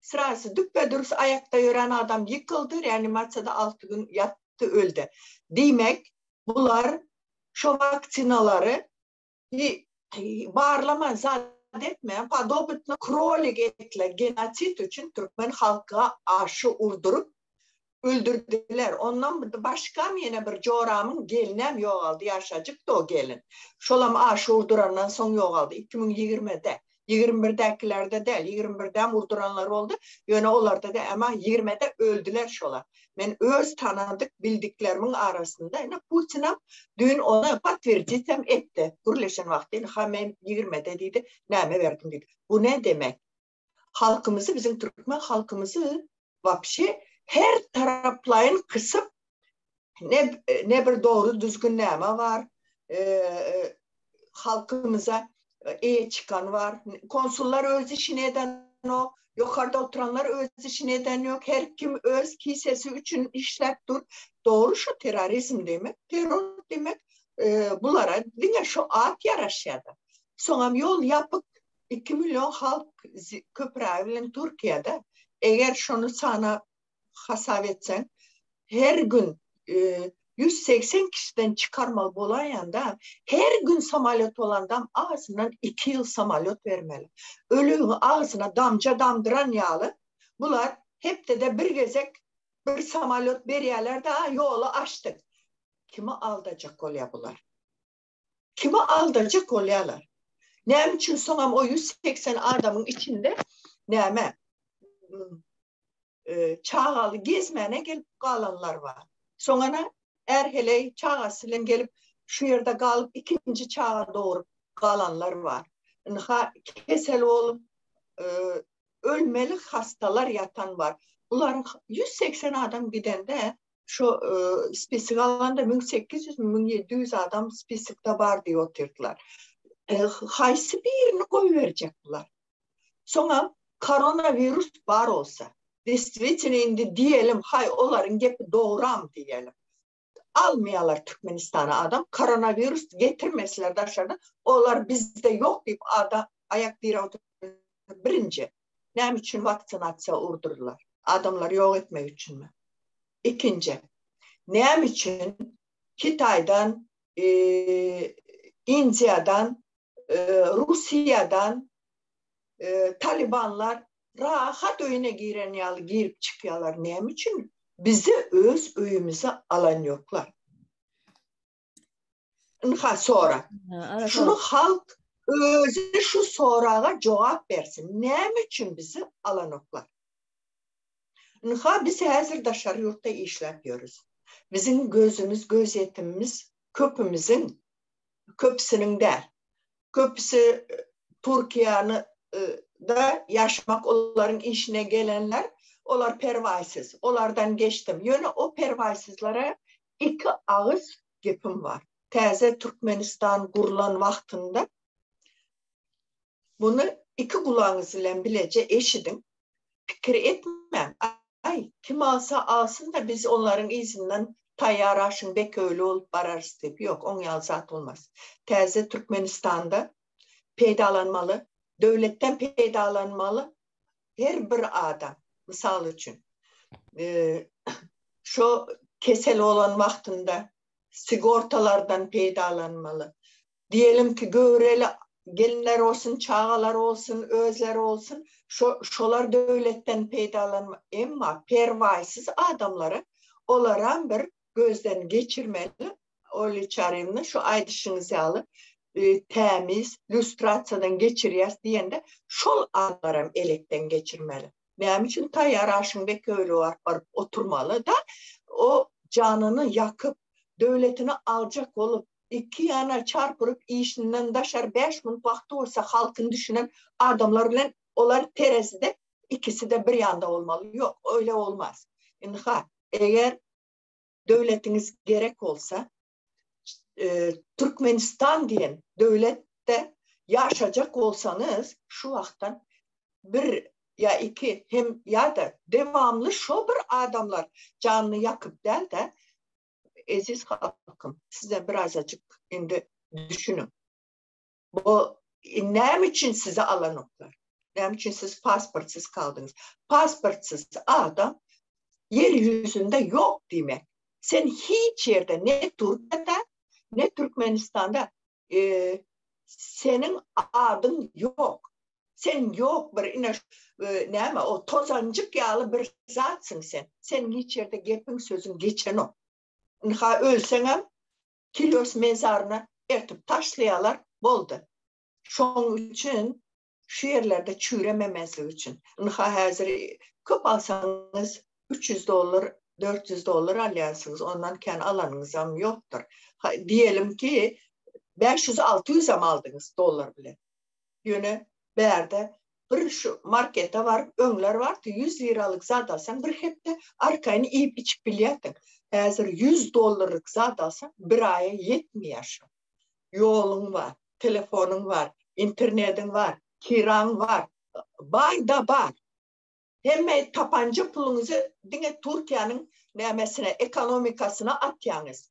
sırası düppedürüz ayakta yören adam yıkıldı. Reanimasyada 6 gün yattı öldü. Demek bunlar şu vaksinaları bağırlama zannetmeyen padobutlu krolik etle genosit için Türkmen halka aşı urdurup öldürdüler. Ondan başka yine bir coğramın gelinem yok aldı. Yaşacık da o gelin. Şolam aşı urdurandan son yok aldı. 2020'de. 21'dekilerde değil. 21'den urduranlar oldu. Yani onlarda da ama 20'de öldüler şolar. Ben öz tanıdık bildiklerimin arasında yine Putin'e dün ona patvircitem etti. Kurleşen vaktiyle hemen 20'de dedi. Neme verdim dedi. Bu ne demek? Halkımızı, bizim Türkmen halkımızı vapşi her taraflayın kısıp ne bir doğru düzgün neme var. Halkımıza iyi çıkan var. Konsullar öz işi neden o? Yukarıda oturanlar öz işi neden yok? Her kim öz kisesi için işlep dur. Doğru şu terörizm demek. Terör demek bunlara dinle şu at yaraşyadı. Sonra yol yapıp 2 milyon halk köprüyle Türkiye'de eğer şunu sana hesap etsen her gün 180 kişiden çıkarmalı olan yanda her gün samalot olandan ağzından 2 yıl samalot vermeli. Ölüğün ağzına damca damdıran yağlı. Bunlar hep de bir gezek bir samalot veriyorlar da yolu açtık. Kimi aldacak oluyor bunlar? Kimi aldacak oluyorlar? Ne için sonra o 180 adamın içinde neme çağalı gezmene gelip kalanlar var. Sonra hele çağasıyla gelip şu yerde kalıp ikinci çağa doğru kalanlar var. Kesel olup ölmeli hastalar yatan var. Bunların 180 adam gidende şu spesifik alanda 1800-1700 adam spesifikte var diye oturdular. Haysi birini koyverecekler. Sonra koronavirüs var olsa действительно diyelim hay onların gibi doğram diyelim. Almayalar Türkmenistan'a adam. Koronavirüs getirmeseler dışarıdan. Onlar bizde yok deyip ayak diye oturuyor. Birinci. Ne için vaksinasyon urdururlar? Adamlar yok etmek için mi? İkinci. Ne için Kitay'dan, India'dan, Rusya'dan Talibanlar rahat oyuna girip çıkıyorlar. Ne için? Bizi öz öyümüze alan yoklar. Sonra şunu halk özü şu sorağa cevap versin. Ne için bizi alan yoklar? Biz hazır dışarı yurtta işletiyoruz. Bizim gözümüz, gözetimimiz köpüsünün der. Köpüsü Türkiye'nin da yaşamak onların işine gelenler, onlar pervasız. Onlardan geçtim. Yönü o pervasızlara iki ağız gepim var. Təzə Türkmenistan kurulan vaxtında bunu iki kulağınız ile bilece eşidin. Fikir etmem. Ay kim alsa alsın da biz onların izinden tayyar aşın bek öyle olup bararız deyip. Yok 10 yıl saat olmaz. Təzə Türkmenistan'da peydalanmalı. Devletten peydalanmalı. Her bir adam. Misal için. Şu kesel olan vaktinde sigortalardan peydalanmalı. Diyelim ki göreli gelinler olsun, çağalar olsun, özler olsun. Şolar devletten peydalanmalı. Ama pervasız adamları olarak bir gözden geçirmeli. Öyle çaremle şu aydışınızı alıp temiz, lüstratsiyadan geçiriyaz diyende şol anlarım elekten geçirmeli. Benim için tayyar aşındaki öyle var, oturmalı da o canını yakıp devletini alacak olup iki yana çarpırıp işinden daşar 5 bin vakti olsa halkın düşünen adamlarla onlar terazide ikisi de bir yanda olmalı. Yok öyle olmaz. Yani eğer devletiniz gerek olsa Türkmenistan diyen devlette yaşayacak olsanız şu vaktan bir ya iki hem ya da devamlı şu bir adamlar canını yakıp del de aziz halkım size birazcık şimdi düşünün. Bu ne için size alanoklar? Ne için siz pasportsuz kaldınız? Pasportsuz adam yeryüzünde yok demek. Sen hiç yerde ne Türkiye'de ne Türkmenistan'da senin adın yok. Sen yok bir ne o tozancık yağlı bir zatsın sen. Senin hiç yerde gepin sözün geçen o. Ölsenem Kilyos mezarına ertip taşlayalar boldu. Şunun için şu yerlerde çürememezliği için. Hazır köp alsanız $300 $400 alayarsınız. Ondan kendi alanınız ama yoktur. Diyelim ki 500-600 aldınız dolar bile. Yine berde bir şu markette var, önler var ki 100 liralık zat alsan bir hep de arkayını yiyip içip biliyordun. Hazır $100 zat alsan bir aya yetmiyor. Yolun var, telefonun var, internetin var, kiran var. Bay da var. Hem tapanca pulunuzu dine Türkiye'nin nemesine, ekonomikasına atyanız.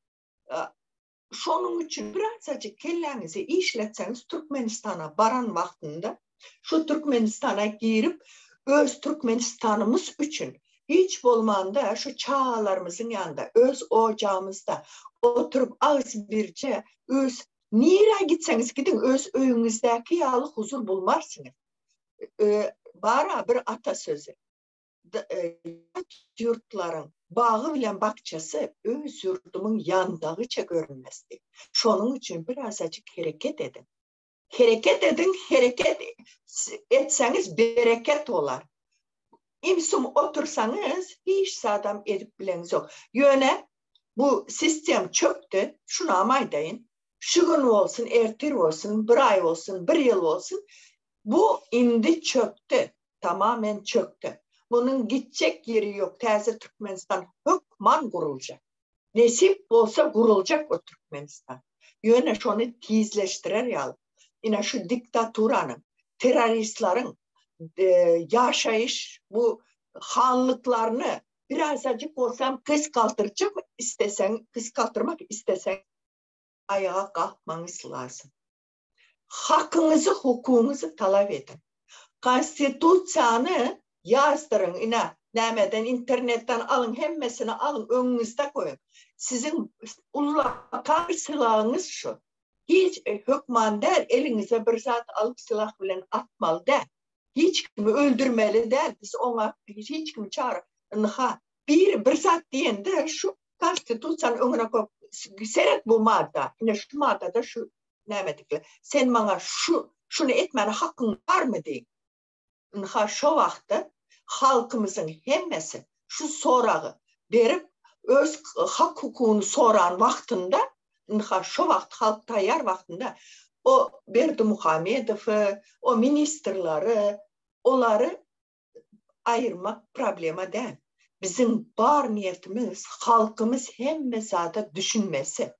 Şunun için birazcık kellenizi işletseniz Türkmenistan'a baran vaktinde şu Türkmenistan'a girip öz Türkmenistan'ımız için hiç olmanda şu çağlarımızın yanında öz ocağımızda oturup ağız birce öz nereye gitseniz gidin öz öyünüzdeki yağlı huzur bulmazsınız. Bara bir atasözü. Yurtların bağı bilen bakçası öz yurdumun yandağıça görünmezdi. Şunun için birazcık hareket edin. Hareket etseniz bereket olar. İmsum otursanız hiç adam edip bileniz yok. Yöne bu sistem çöktü. Şunu amaydayın. Şu gün olsun, ertir olsun, bir ay olsun, bir yıl olsun. Bu indi çöktü. Tamamen çöktü. Bunun gidecek yeri yok. Təzə Türkmenistan hükman kurulacak. Nesip olsa kurulacak o Türkmenistan. Yöne şunu tizleştirer ya. Yine şu diktaturanın, teröristlerin yaşayış bu hanlıklarını birazcık olsam kıskaldırmak istesen ayağa kalkmanız lazım. Hakkınızı, hukukunuzu talep edin. Konstitusiyanı yazdırın ina. Nemeden internetten alın, hemmesini alın, önünüzde koyun. Sizin ulakan silahınız şu. Hiç hükman der, elinize bir zat alıp silah bilen atmalı der. Hiç kimi öldürmeli der. Biz ona hiç kimi çağırır. Bir zat diyen de şu konstitusiyanın önüne koyup seyret bu madde. Yine şu maddede şu nemedikle. Sen bana şunu etmene hakkın var mı deyin. Şu vakti halkımızın hemmesi şu sorağı verip öz hak hukukunu soran vaktinde şu vakt halk tayyar vaktinde o Berdi Muhammedov'u, o ministerleri, Onları ayırmak problema değil. Bizim bar niyetimiz, halkımız hem zada düşünmesi.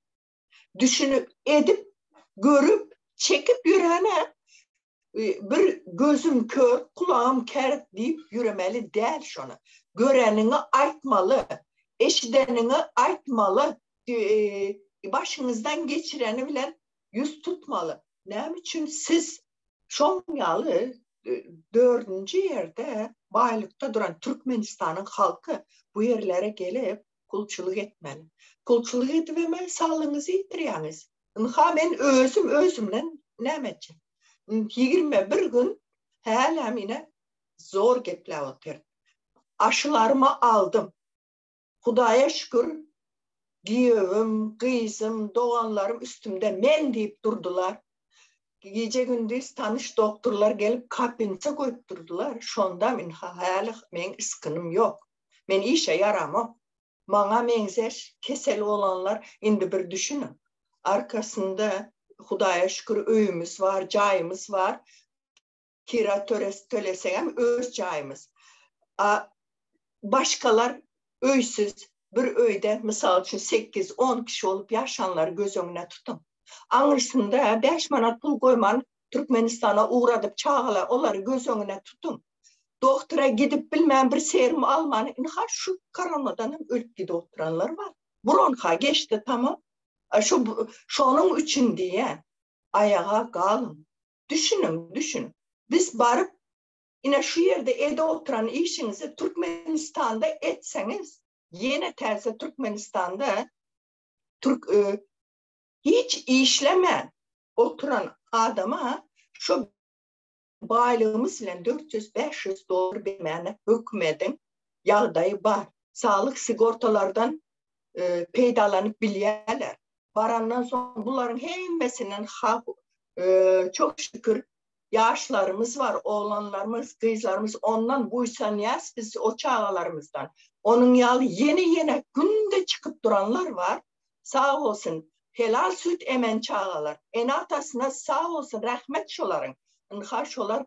Düşünüp edip, görüp, çekip yürüyene bir gözüm kör, kulağım ker deyip yürümeli değil şunu. Görenini aytmalı, eşidenini aytmalı, başınızdan geçireni bilen yüz tutmalı. Ne için siz Şonyalı 4. yerde baylıkta duran Türkmenistan'ın halkı bu yerlere gelip kulçuluk etmeli. Kulçuluk etmemeli, sağlığınızı yitiriyorsunuz. Ben özümden ne edeceğim? 21 gün hələm yine zor gepler otur. Aşılarımı aldım. Hudaya şükür giyövüm, kızım, doğanlarım üstümde men deyip durdular. Gece gündüz tanış doktorlar gelip kapinse koyup durdular. Şonda men ıskınım yok. Men işe yaramam. Bana menzer kesel olanlar indi bir düşünün. Arkasında Hudaya şükür öyümüz var, cayımız var. Kira tölesem öz cayımız. Başkalar öysüz bir öyde misal için 8-10 kişi olup yaşanları göz önüne tutun. Anırsında 5 manat pul koyman Türkmenistan'a uğradıp çağla onları göz önüne tutun. Doktora gidip bilmem bir serum almanı. Şu koronadan ölüp gidip oturanlar var. Bronha geçti tamam. Şunun için diye ayağa kalın. Düşünün. Biz barıp yine şu yerde evde oturan işinizi Türkmenistan'da etseniz yine tersi Türkmenistan'da hiç işlemeyen oturan adama şu baylığımız ile $400-500 vermeyene hükmetin yağdayı var. Sağlık sigortalardan peydalanıp biliyorlar. Varandan sonra bunların hemmesinin çok şükür yaşlarımız var, oğlanlarımız, kızlarımız ondan buysan yaz biz o çağlarımızdan. Onun yalı yeni günde çıkıp duranlar var. Sağ olsun helal süt emen çağlar. Enatasına sağ olsun rahmet şoların. Şolar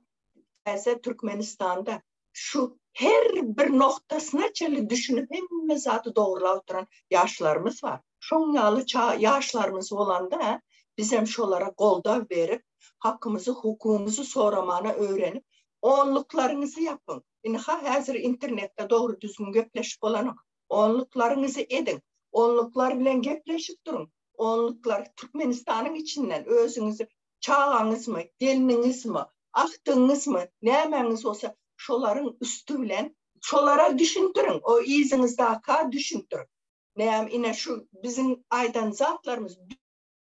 Türkmenistan'da şu her bir noktasına çeli düşünüp hem zatı doğrula oturan yaşlarımız var. Şonyalı yaşlarımız olan da bizim şolara kolda verip hakkımızı, hukukumuzu soramanı öğrenip onluklarınızı yapın. Hazır internette doğru düzgün gepleşip olanı onluklarınızı edin. Onluklar bilen gepleşip durun. Onluklar Türkmenistan'ın içinden özünüzü çağınız mı, gelininiz mi, aktığınız mı, ne emeniz olsa şoların üstü bilen şolara düşündürün. O izinizde haka düşündürün. Yine şu bizim aydan zatlarımız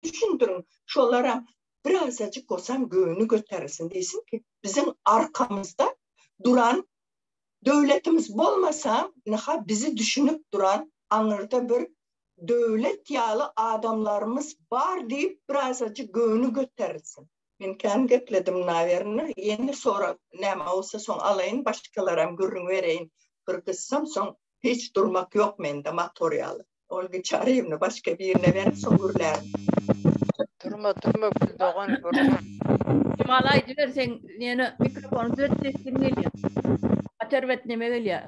düşündürün. Şolara birazcık olsam göğünü götürürsün desin ki bizim arkamızda duran devletimiz olmasa bizi düşünüp duran anırda bir devlet yağlı adamlarımız var deyip birazcık göğünü götürürsün. Ben kendi ekledim naverini. Yeni sonra ne olsa son alayın başkalarım görün vereyim. Kırgızsam son hiç durmak yok mende matoryalı. Olgu çağırayım da başka bir yerine verip son gürlerim.
Durma Güldoğan durma.
Malay diyor sen yine mikrofonu düzelttin geliyor. Atervet neme geliyor.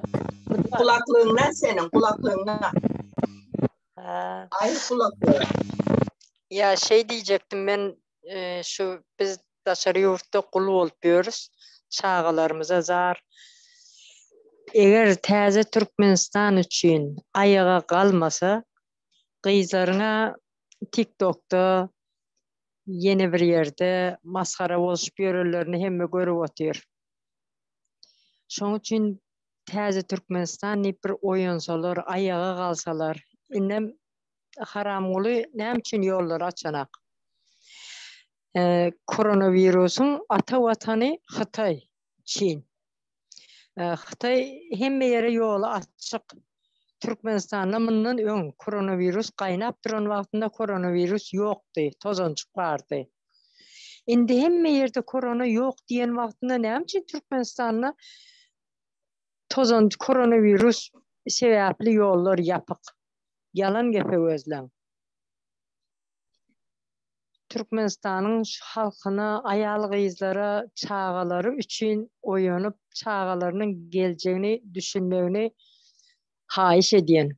Kulaklığından senin kulaklığından. Ay kulaklığı.
Ya şey diyecektim ben şu biz dışarı yurtta kulu oluyoruz. Çağalarımıza zar. Eğer taze Türkmenistan için ayağa kalmasa kızlarına TikTok'ta yeni bir yerde maskara olup görürlerini hem görüp oturuyor. Şunun için taze Türkmenistan bir oyunsalar, ayağa kalsalar, inem haram oluyor, ne için yollar açanak. Koronavirüsün ata vatanı Xitay, Çin. Xitay hem yere yolu açık. Türkmenistan'da bundan ön koronavirüs kaynap duran vaktinde koronavirüs yoktu, tozancık vardı. Şimdi hem yerde korona yok diyen vaktinde ne için Türkmenistan'da koronavirüs sebepli yollar yapık. Yalan gepe özlem. Türkmenistan'ın halkına, ayalı kızlara, çağaları için oyanıp çağalarının geleceğini düşünmevini hayiş ediyen.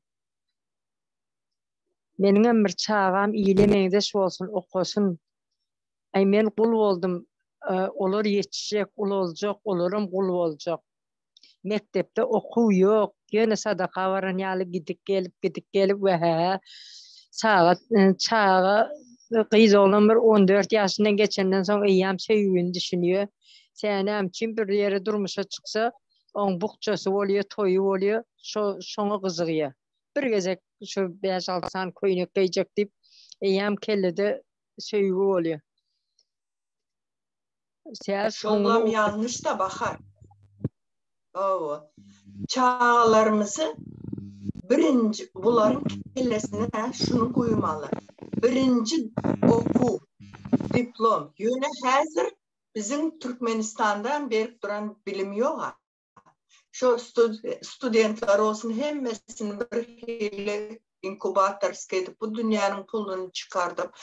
Benim bir çağam iyilemeydeş olsun, okusun. Ay men kul oldum, olur yetişecek, kul olacak, olurum kul olacak. Mektepte oku yok, yine sadaka varan yalı gidip gelip ve çağa kız olan bir 14 yaşından geçenden sonra iyam sevgini düşünüyor. Senem kim bir yere durmuşa çıksa, on bukçası oluyor, toyu oluyor, şonu kızıgıyor. Bir gezek şu 5-6 tane koyunu kıyacak deyip, iyam kelle de sevgi oluyor.
Şollam yanlış da bakar. Çağlarımızı birinci bunların kellesine şunu koymalı. Birinci oku, diplom. Yine hazır bizim Türkmenistan'dan berip duran bilim yok. Şu studentlar olsun hemmesini bir hile inkubator skedip bu dünyanın pulunu çıkardıp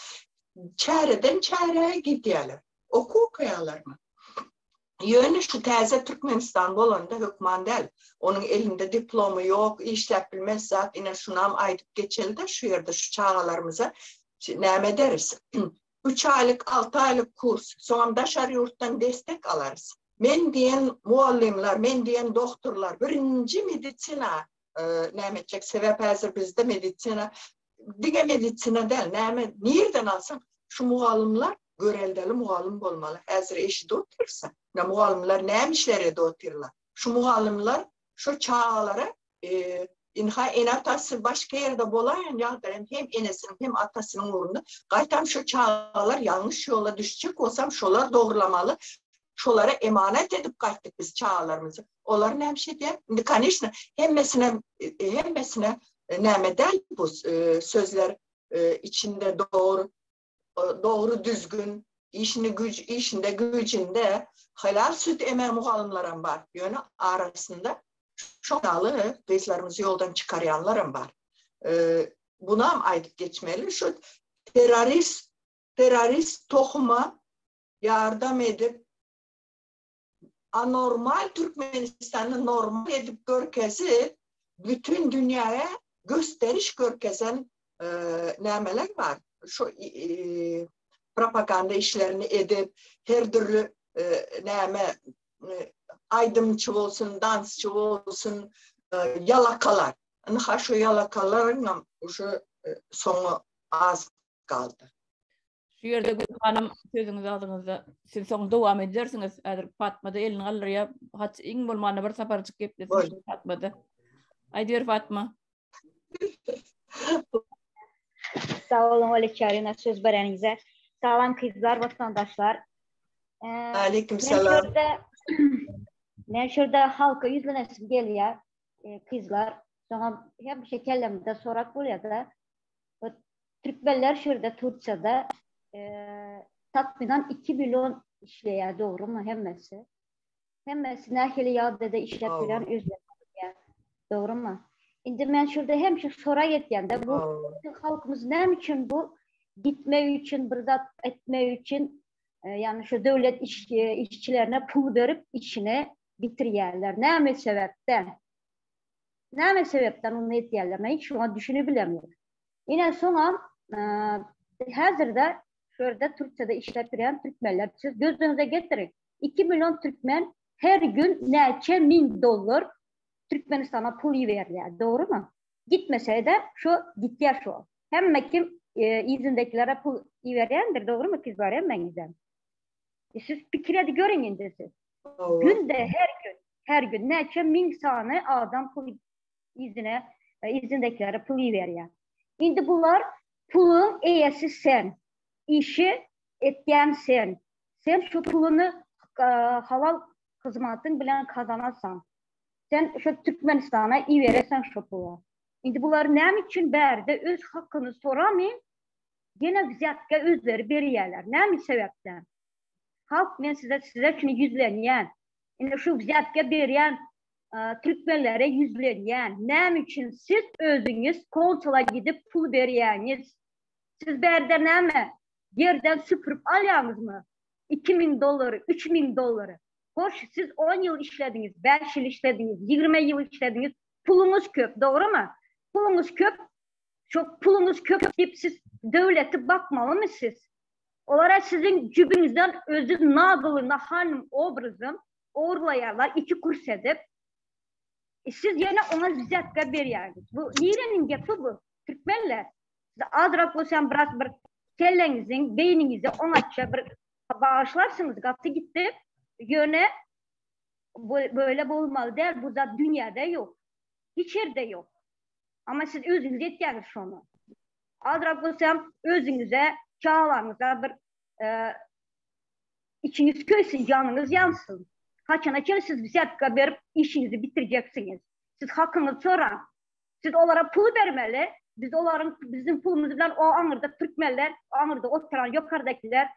çareden çareye gidiyorlar. Okuyalar mı? Yönü şu taze Türkmenistan bolanda hükman değil. Onun elinde diplomu yok, işlep bilmez zat. Yine şunam aydıp geçeli de şu yerde şu çağalarımıza ne deriz? 3 aylık, 6 aylık kurs. Sonra dışarı yurttan destek alırız. Men diyen muallimler, men diyen doktorlar, birinci meditsina ne edecek? Sebep hazır bizde meditsina. Dige meditsina değil. Nereden alsam? Şu muallimler göreldeli muallim olmalı. Hazır eşi de otursa. Ne muallimler neymişleri de otururlar. Şu muallimler şu çağalara en atası başka yerde bolayan yağdırın hem enesinin hem atasının uğrunda gaytam şu çağalar yanlış yola düşecek olsam şolar doğrulamalı. Şolara emanet edip kaytık biz çağalarımızı. Onların hem şey diye. Şimdi kanişne hemmesine nemedel bu sözler içinde doğru düzgün işinde gücünde helal süt emen muhallimlerim var. Yönü arasında şonalı kızlarımızı yoldan çıkarayanlarım var. Buna mı aydıp geçmeli? Şu terörist tohuma yardım edip anormal Türkmenistan'ı normal edip görkezi bütün dünyaya gösteriş görkezen nemeler var. Şu propaganda işlerini edip her türlü aydımcı olsun, dansçı olsun yalakalar. Şu yalakaların şu sonu az kaldı.
Şu yerde Gül Hanım sözünüzü aldığınızda siz son devam edersiniz. Fatma'da elini alır ya. Hat in bolmana bir saparcık geplesin Fatma'da. Aydiyor Fatma.
Sağ olun Oleçarina söz verenize. Sağlam kızlar, vatandaşlar.
Aleykümselam.
Ben şurada halka yüzlenesim geliyor kızlar. Sonra hem şekerlemde sorak oluyor da Türkmenler şurada Türkçe'de takriben 2 milyon işleyen doğru mu hemmesi? Hemmesi nehli yadda işletilen üzerinde. Doğru mu? Şimdi ben şurada hem şu soray etkende bu halkımız ne için bu gitme için, burada etme için yani şu devlet işçilerine pul verip işine bitiriyerler. Ne sebepten? Ne sebepten onu etiyerler? Ben hiç şu an düşünebilemiyorum. Yine sonra hazırda şurada Türkçe'de işletilen Türkmenler siz gözünüze getirin. 2 milyon Türkmen her gün neçe $1000 Türkmenistan'a pul verirler. Doğru mu? Gitmese de şu gittiler şu. Hem kim izindekilere pul verendir. Doğru mu kızlar? Hemen giden. Siz bir kere de görün indi siz. Günde her gün neçe 1000 tane adam pul izindekilere pul veriyor. Şimdi bunlar pulun iyisi sen. İşi etken sen. Sen şu pulunu halal hizmetin bilen kazanarsan. Sen şu Türkmenistan'a iyi verirsen şu pulu. Şimdi bunlar ne için berde öz hakkını soramayın. Gene ziyatka özleri beriyerler. Ne sebepten? Halk ben size şimdi yüzleniyen. Yani şu ziyatka beriyen Türkmenlere yüzleniyen. Ne için siz özünüz konsola gidip pul beriyeniz? Siz berde ne mi? yerden süpürüp alıyorsunuz mu? 2.000 doları, 3.000 doları. Hoş siz 10 yıl işlediniz, 5 yıl işlediniz, 20 yıl işlediniz. Pulunuz köp, doğru mu? Pulunuz köp, çok pulunuz köp deyip siz devlete bakmalı mı siz? Olarak sizin cübünüzden özü nağılına hanım obrazım uğurlayarlar, 2 kurs edip. Siz yine ona zetka veriyorsunuz. Bu nerenin gepi bu? Türkmenler. Azrak olsam biraz bir kellenizin, beyninize onatça bir bağışlarsınız. Katı gitti. Yöne böyle olmalı değil. Bu da dünyada yok. Hiç yerde yok. Ama siz özünüz yetkeniz şunu. Azrak olsam özünüze, çağlarınıza bir içiniz köysün, canınız yansın. Kaçana kere siz zetka verip işinizi bitireceksiniz. Siz hakkınızı soran. Siz onlara pul vermeli. Biz onların, bizim pulumuzla o anırda Türkmenler, o anırda oturan yukarıdakiler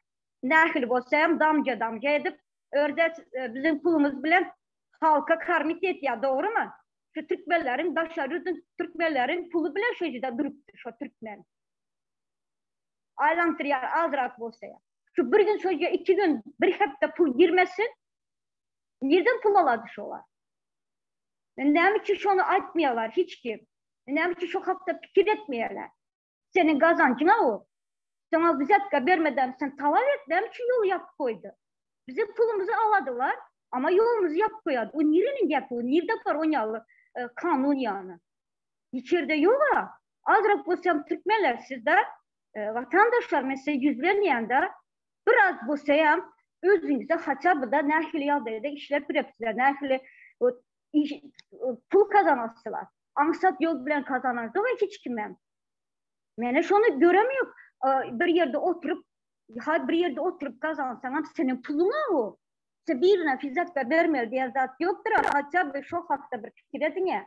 nahil olsayım damca edip örde bizim pulumuz bilen halka karmit et ya, doğru mu? Şu Türkmenlerin, Daşarı'nın Türkmenlerin pulu bilen şeyde duruptu şu Türkmen. Aylantırıyor azrak olsayım. Şu bir gün çocuğa 2 gün bir hafta pul girmesin. Nereden pul aladı şolar? Ne için şunu açmıyorlar hiç kim? Ne için şu hafta fikir etmiyorlar? Senin kazancına o. Sana vizetka vermeden sen talep et, ne için yol yap koydu? Bizim pulumuzu aladılar ama yolumuzu yap koydu. O nerenin yapı? Nerede var o yalı kanun yani? İçeride yok ha. Azrak olsam Türkmenler sizde vatandaşlar mesela yüzlenmeyende biraz olsam özünüze haçabı da nahili yaldaydı işler prepsiler, nahili pul kazanasılar. Ansat yol bilen kazanardı ve hiç kimem. Yani şunu göremiyorum. Bir yerde oturup kazansan senin pulun o. Sen birine fiziksel vermeli diye zat yoktur. Hatta şu hakta bir fikir edin ya.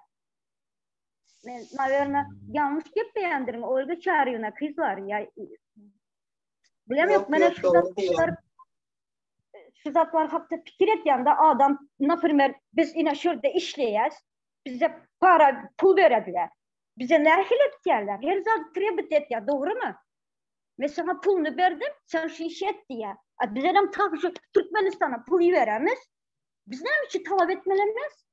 Naverna yanlış gibi beğendirim. Olga çağırıyorlar kızlar ya. Bilemiyorum. Bana şu zatlar hakta fikir et yanında adam nafirmer biz yine şurada işleyiz. Bize para, pul verediler. Bize nahil etkilerler. Her zaman trebit et ya, doğru mu? Mesela pulunu verdim, sen şu işi et diye. Bize de şu Türkmenistan'a pulu veremiz. Biz ne için talep etmelemiz?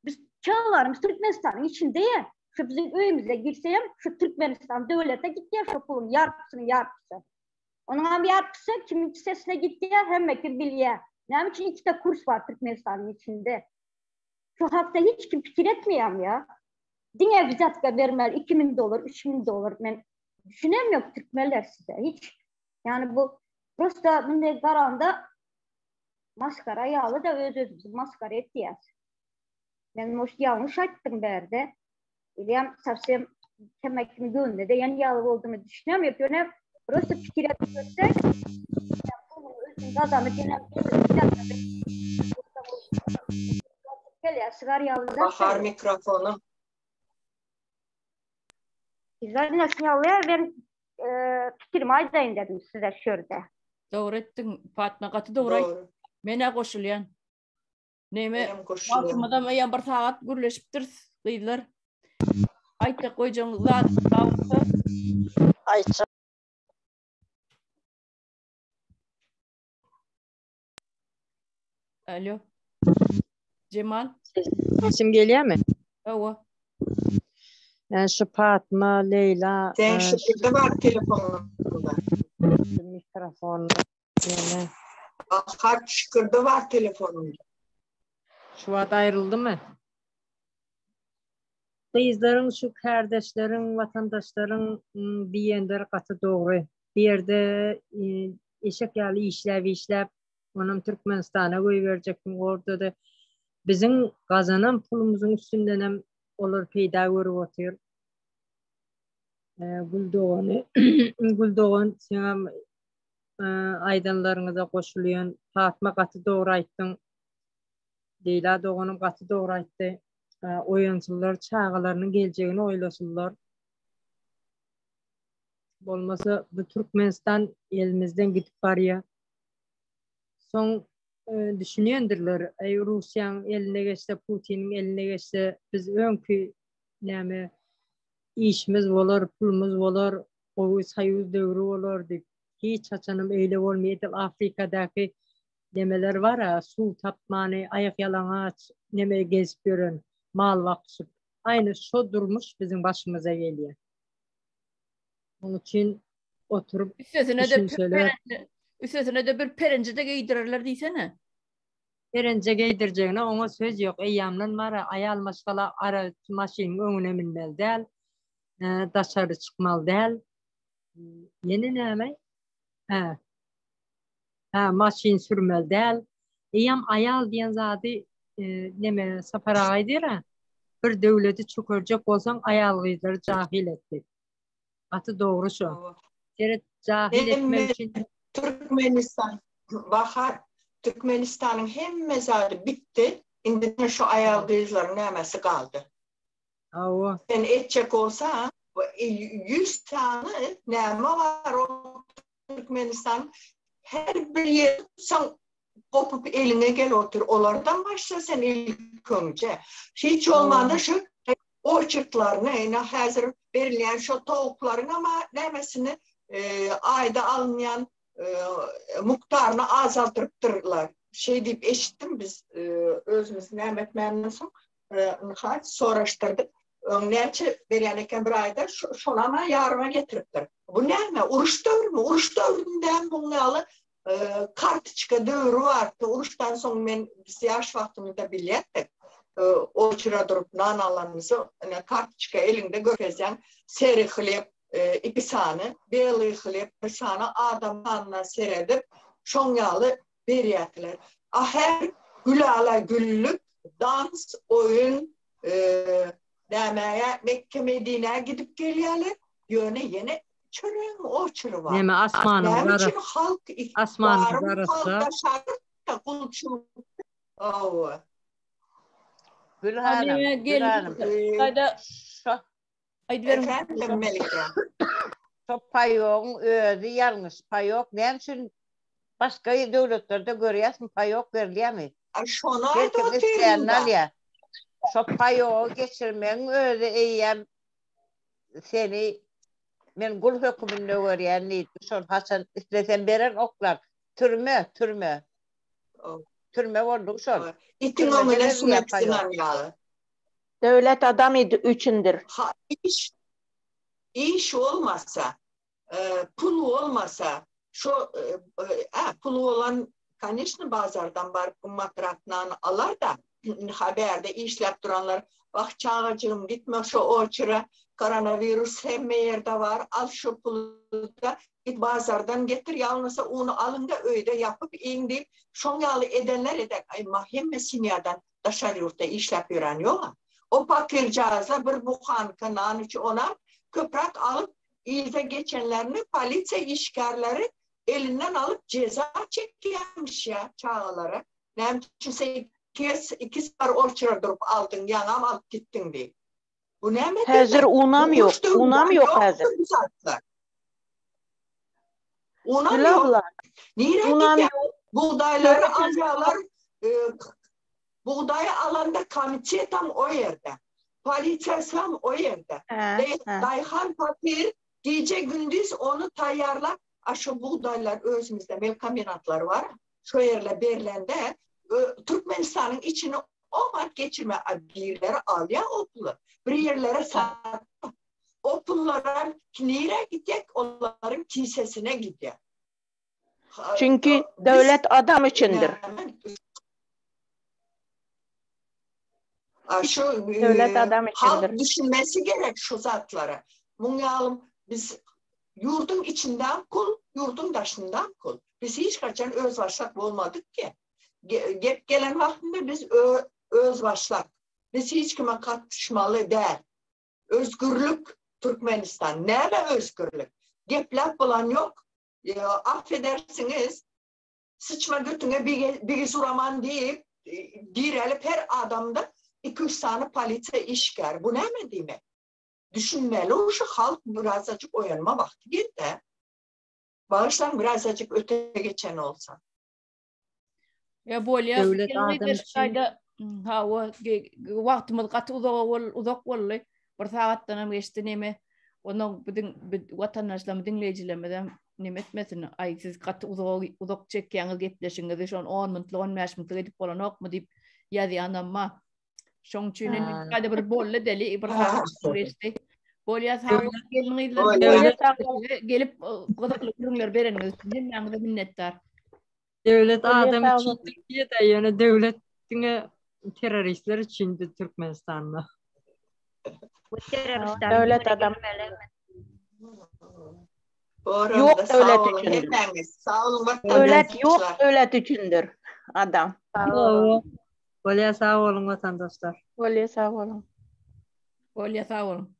Biz çağlarımız Türkmenistan'ın içindeyiz. Şu bizim öyümüze girseyim, şu Türkmenistan devlete gitti ya şu pulun yarpısı. Onun bir yarpısı kimin sesine gitti ya hem mekir biliyor. Ne için 2 de kurs var Türkmenistan'ın içinde. Şu hakta hiç kim fikir etmiyorum ya. Dine vizatka vermeli 2.000 dolar, 3.000 dolar. Ben düşünemiyorum Türkmenler size hiç. Yani bu prosta bunun garanda maskara yağlı da öz maskara ettiyiz. Ben hoş yanlış açtım berde. İliyem savsem temekimi gönlü de yani yağlı olduğumu düşünemiyorum. Yani prosta fikir etmiyorsa özün kazanı
Bahar mikrofonu.
Güzel nasıl yağlıyor? Ben fikrimi aydayım dedim size şurada.
Doğru ettin Fatma, katı doğru. Mene koşulayan. Neme Fatma'da yan bir saat gürleşiptir kıydılar. Ayta koyacağım zaten.
Ayça.
Alo. Cemal.
Sesim geliyor mu?
Evet.
Yani şu Fatma, Leyla.
Sen şurada var telefonunda.
Mikrofonda. Yani.
Kaç şıkırda var telefonunda.
Şu an ayrıldı mı? Kızların, şu kardeşlerin, vatandaşların diyenleri katı doğru. Bir yerde eşek yalı işlep, onun Türkmenistan'a koyuverecektim. Orada da bizim kazanan pulumuzun üstünden hem olur peyda görüp oturuyor. Güldoğan sana aydanlarınıza koşuluyor. Fatma katı doğru ayttın. Leyla Doğan'ın katı doğru ayttı. Oyuncular çağlarının geleceğini oylasınlar. Olmasa bu Türkmenistan elimizden gidip varıyor. Son düşünüyorlar. Rusya'nın eline geçse, Putin'in eline geçse biz önkü işimiz olur, pulumuz olur, o sayı devri olur deyip hiç açanım öyle olmaydı. Afrika'daki demeler var ya, su tapmanı, ayak yalamaç, neme gezip görün, mal vakıfı. Aynı şu durmuş bizim başımıza geliyor. Onun için oturup
üstesine de bir perince de giydirirler diysene.
Perince giydireceğine ona söz yok. Eyyamdan var ya, ayal maşkala ara maşinin önüne minmel del, dışarı çıkmal del. Yeni ne mi? Maşin sürmel del. Eyyam ayal diyen zadı neme saparağıydı ya. Bir devleti çökürecek olsan ayalgıyları cahil ettik. Atı doğru şu. Cahil etmek için
Türkmenistan'ın hem mezarı bitti. Şimdi şu ayalgıyların nemesi kaldı. Sen edecek olsa 100 tane neme var o Türkmenistan. Her bir yer sen kopup eline gel otur. Onlardan başla sen ilk önce. Hiç olmadı şu o çırtlarını hazır verilen şu tavukların ama nemesini ayda almayan muktarını azaltırlar. Şey deyip eşittim biz özümüz Mehmet Memnun'sun soraştırdık. Nerçe veriyaneken bir ayda şuna ama yarıma getiriptir. Bu ne mi? Uruş dövür mü? Uruş dövüründen bunlarla kartıçka dövürü vardı. Uruştan sonra ben yaş vaktimde bilettik. O çıra durup nanalarımızı kartıçka elinde görkezden seri hılep 2 sani, beyli hılep 1 sani adamlarına seredip şonyalı beriyatlar. Her gülala güllük, dans, oyun, demeye Mekke Medine'ye gidip geliyorlar. Yine çürüğün o çürü var.
Neme asmanın
arası.
Asmanın arası.
Gülhanım.
Efendim Melike.
Şu payok özü yalnız payok. Ne için başka devletlerde görüyorsun payok veriliyor mi?
Şonaydı
isteyenler ya. Şu payoğu geçirmen özü eyyem seni men gul hükümünde görüyen neydi? Şu Hasan istesen beren oklar. Türme. Türme oldu şu.
İtin ömüne süneksin anyalı.
Devlet adam üçündür.
İş olmasa, pulu olmasa, pulu olan kanişni bazardan barkın matraknan alar da haberde işlep duranlar bak çağacığım gitme şu oçura koronavirüs hem yerde var al şu pulu da git bazardan getir yalnızsa onu alın da öyle yapıp indip şonyalı edenler edek ay mahemme sinyadan dışarı yurtta işlep gören yok. O pakircağıza bir buhan kanağın içi ona köprak alıp ilde geçenlerini politsiya işgarları elinden alıp ceza çekiyormuş ya çağalara. Ne için iki sefer orçura durup aldın yanam alıp gittin diye. Bu ne mi?
Hazır unam yok. Unam yok hazır.
Unam yok. Niye gidip buğdayları alıyorlar. Buğdayı alanda komite tam o yerde. Politsiya tam o yerde. Dayhan papir gece gündüz onu tayyarlar. Şu buğdaylar özümüzde melkaminatlar var. Şu yerle Berlin'de Türkmenistan'ın içine o geçirme birleri alıyor o pulu. Bir yerlere sattı. O pullara nereye gidecek? Onların kilisesine gidiyor.
Çünkü devlet adam içindir. Devlet adam içindir.
Halk düşünmesi gerek şu zatlara. Bunu biz yurdun içinden kul, yurdun dışından kul. Biz hiç kaçan özbaşlak olmadık ki. Gelen vaktinde biz özbaşlak. Biz hiç kime katışmalı değil. Özgürlük Türkmenistan. Nerede özgürlük? Geplap olan yok. Affedersiniz. Sıçma götüne bir suraman deyip direlip her adamda 2-3 tane politsiya işgar. Bu ne mi demek? Düşünmeli o şu halk birazcık uyanma vakti geldi. Bağışlan birazcık öte geçen olsa.
Ya bolya gelmeyde o vaktimiz katı uzak oldu. Bir saatten geçti neme. Onun bütün vatandaşlarımız dinleyicilerimizden nimetmesin. Ay siz katı uzak çekkeňiz gepleşiňiz şon 10 minut 15 minut edip bolanokmy diýip ýazýan amma şoň üçin indi bir bolle deli bir resti. Bolya sağ gelip gıdıklı ürünler bereniz için ýa-da minnettar.
Devlet adam için Türkiye'de yani devletine teröristler içindi Türkmenistan'da.
Devlet adam.
Yok
devlet için.
Sağ olun.
Devlet yok devlet içindir adam.
Bolya sağ olun vatandaşlar.
Bolya sağ olun.
Bolya sağ olun.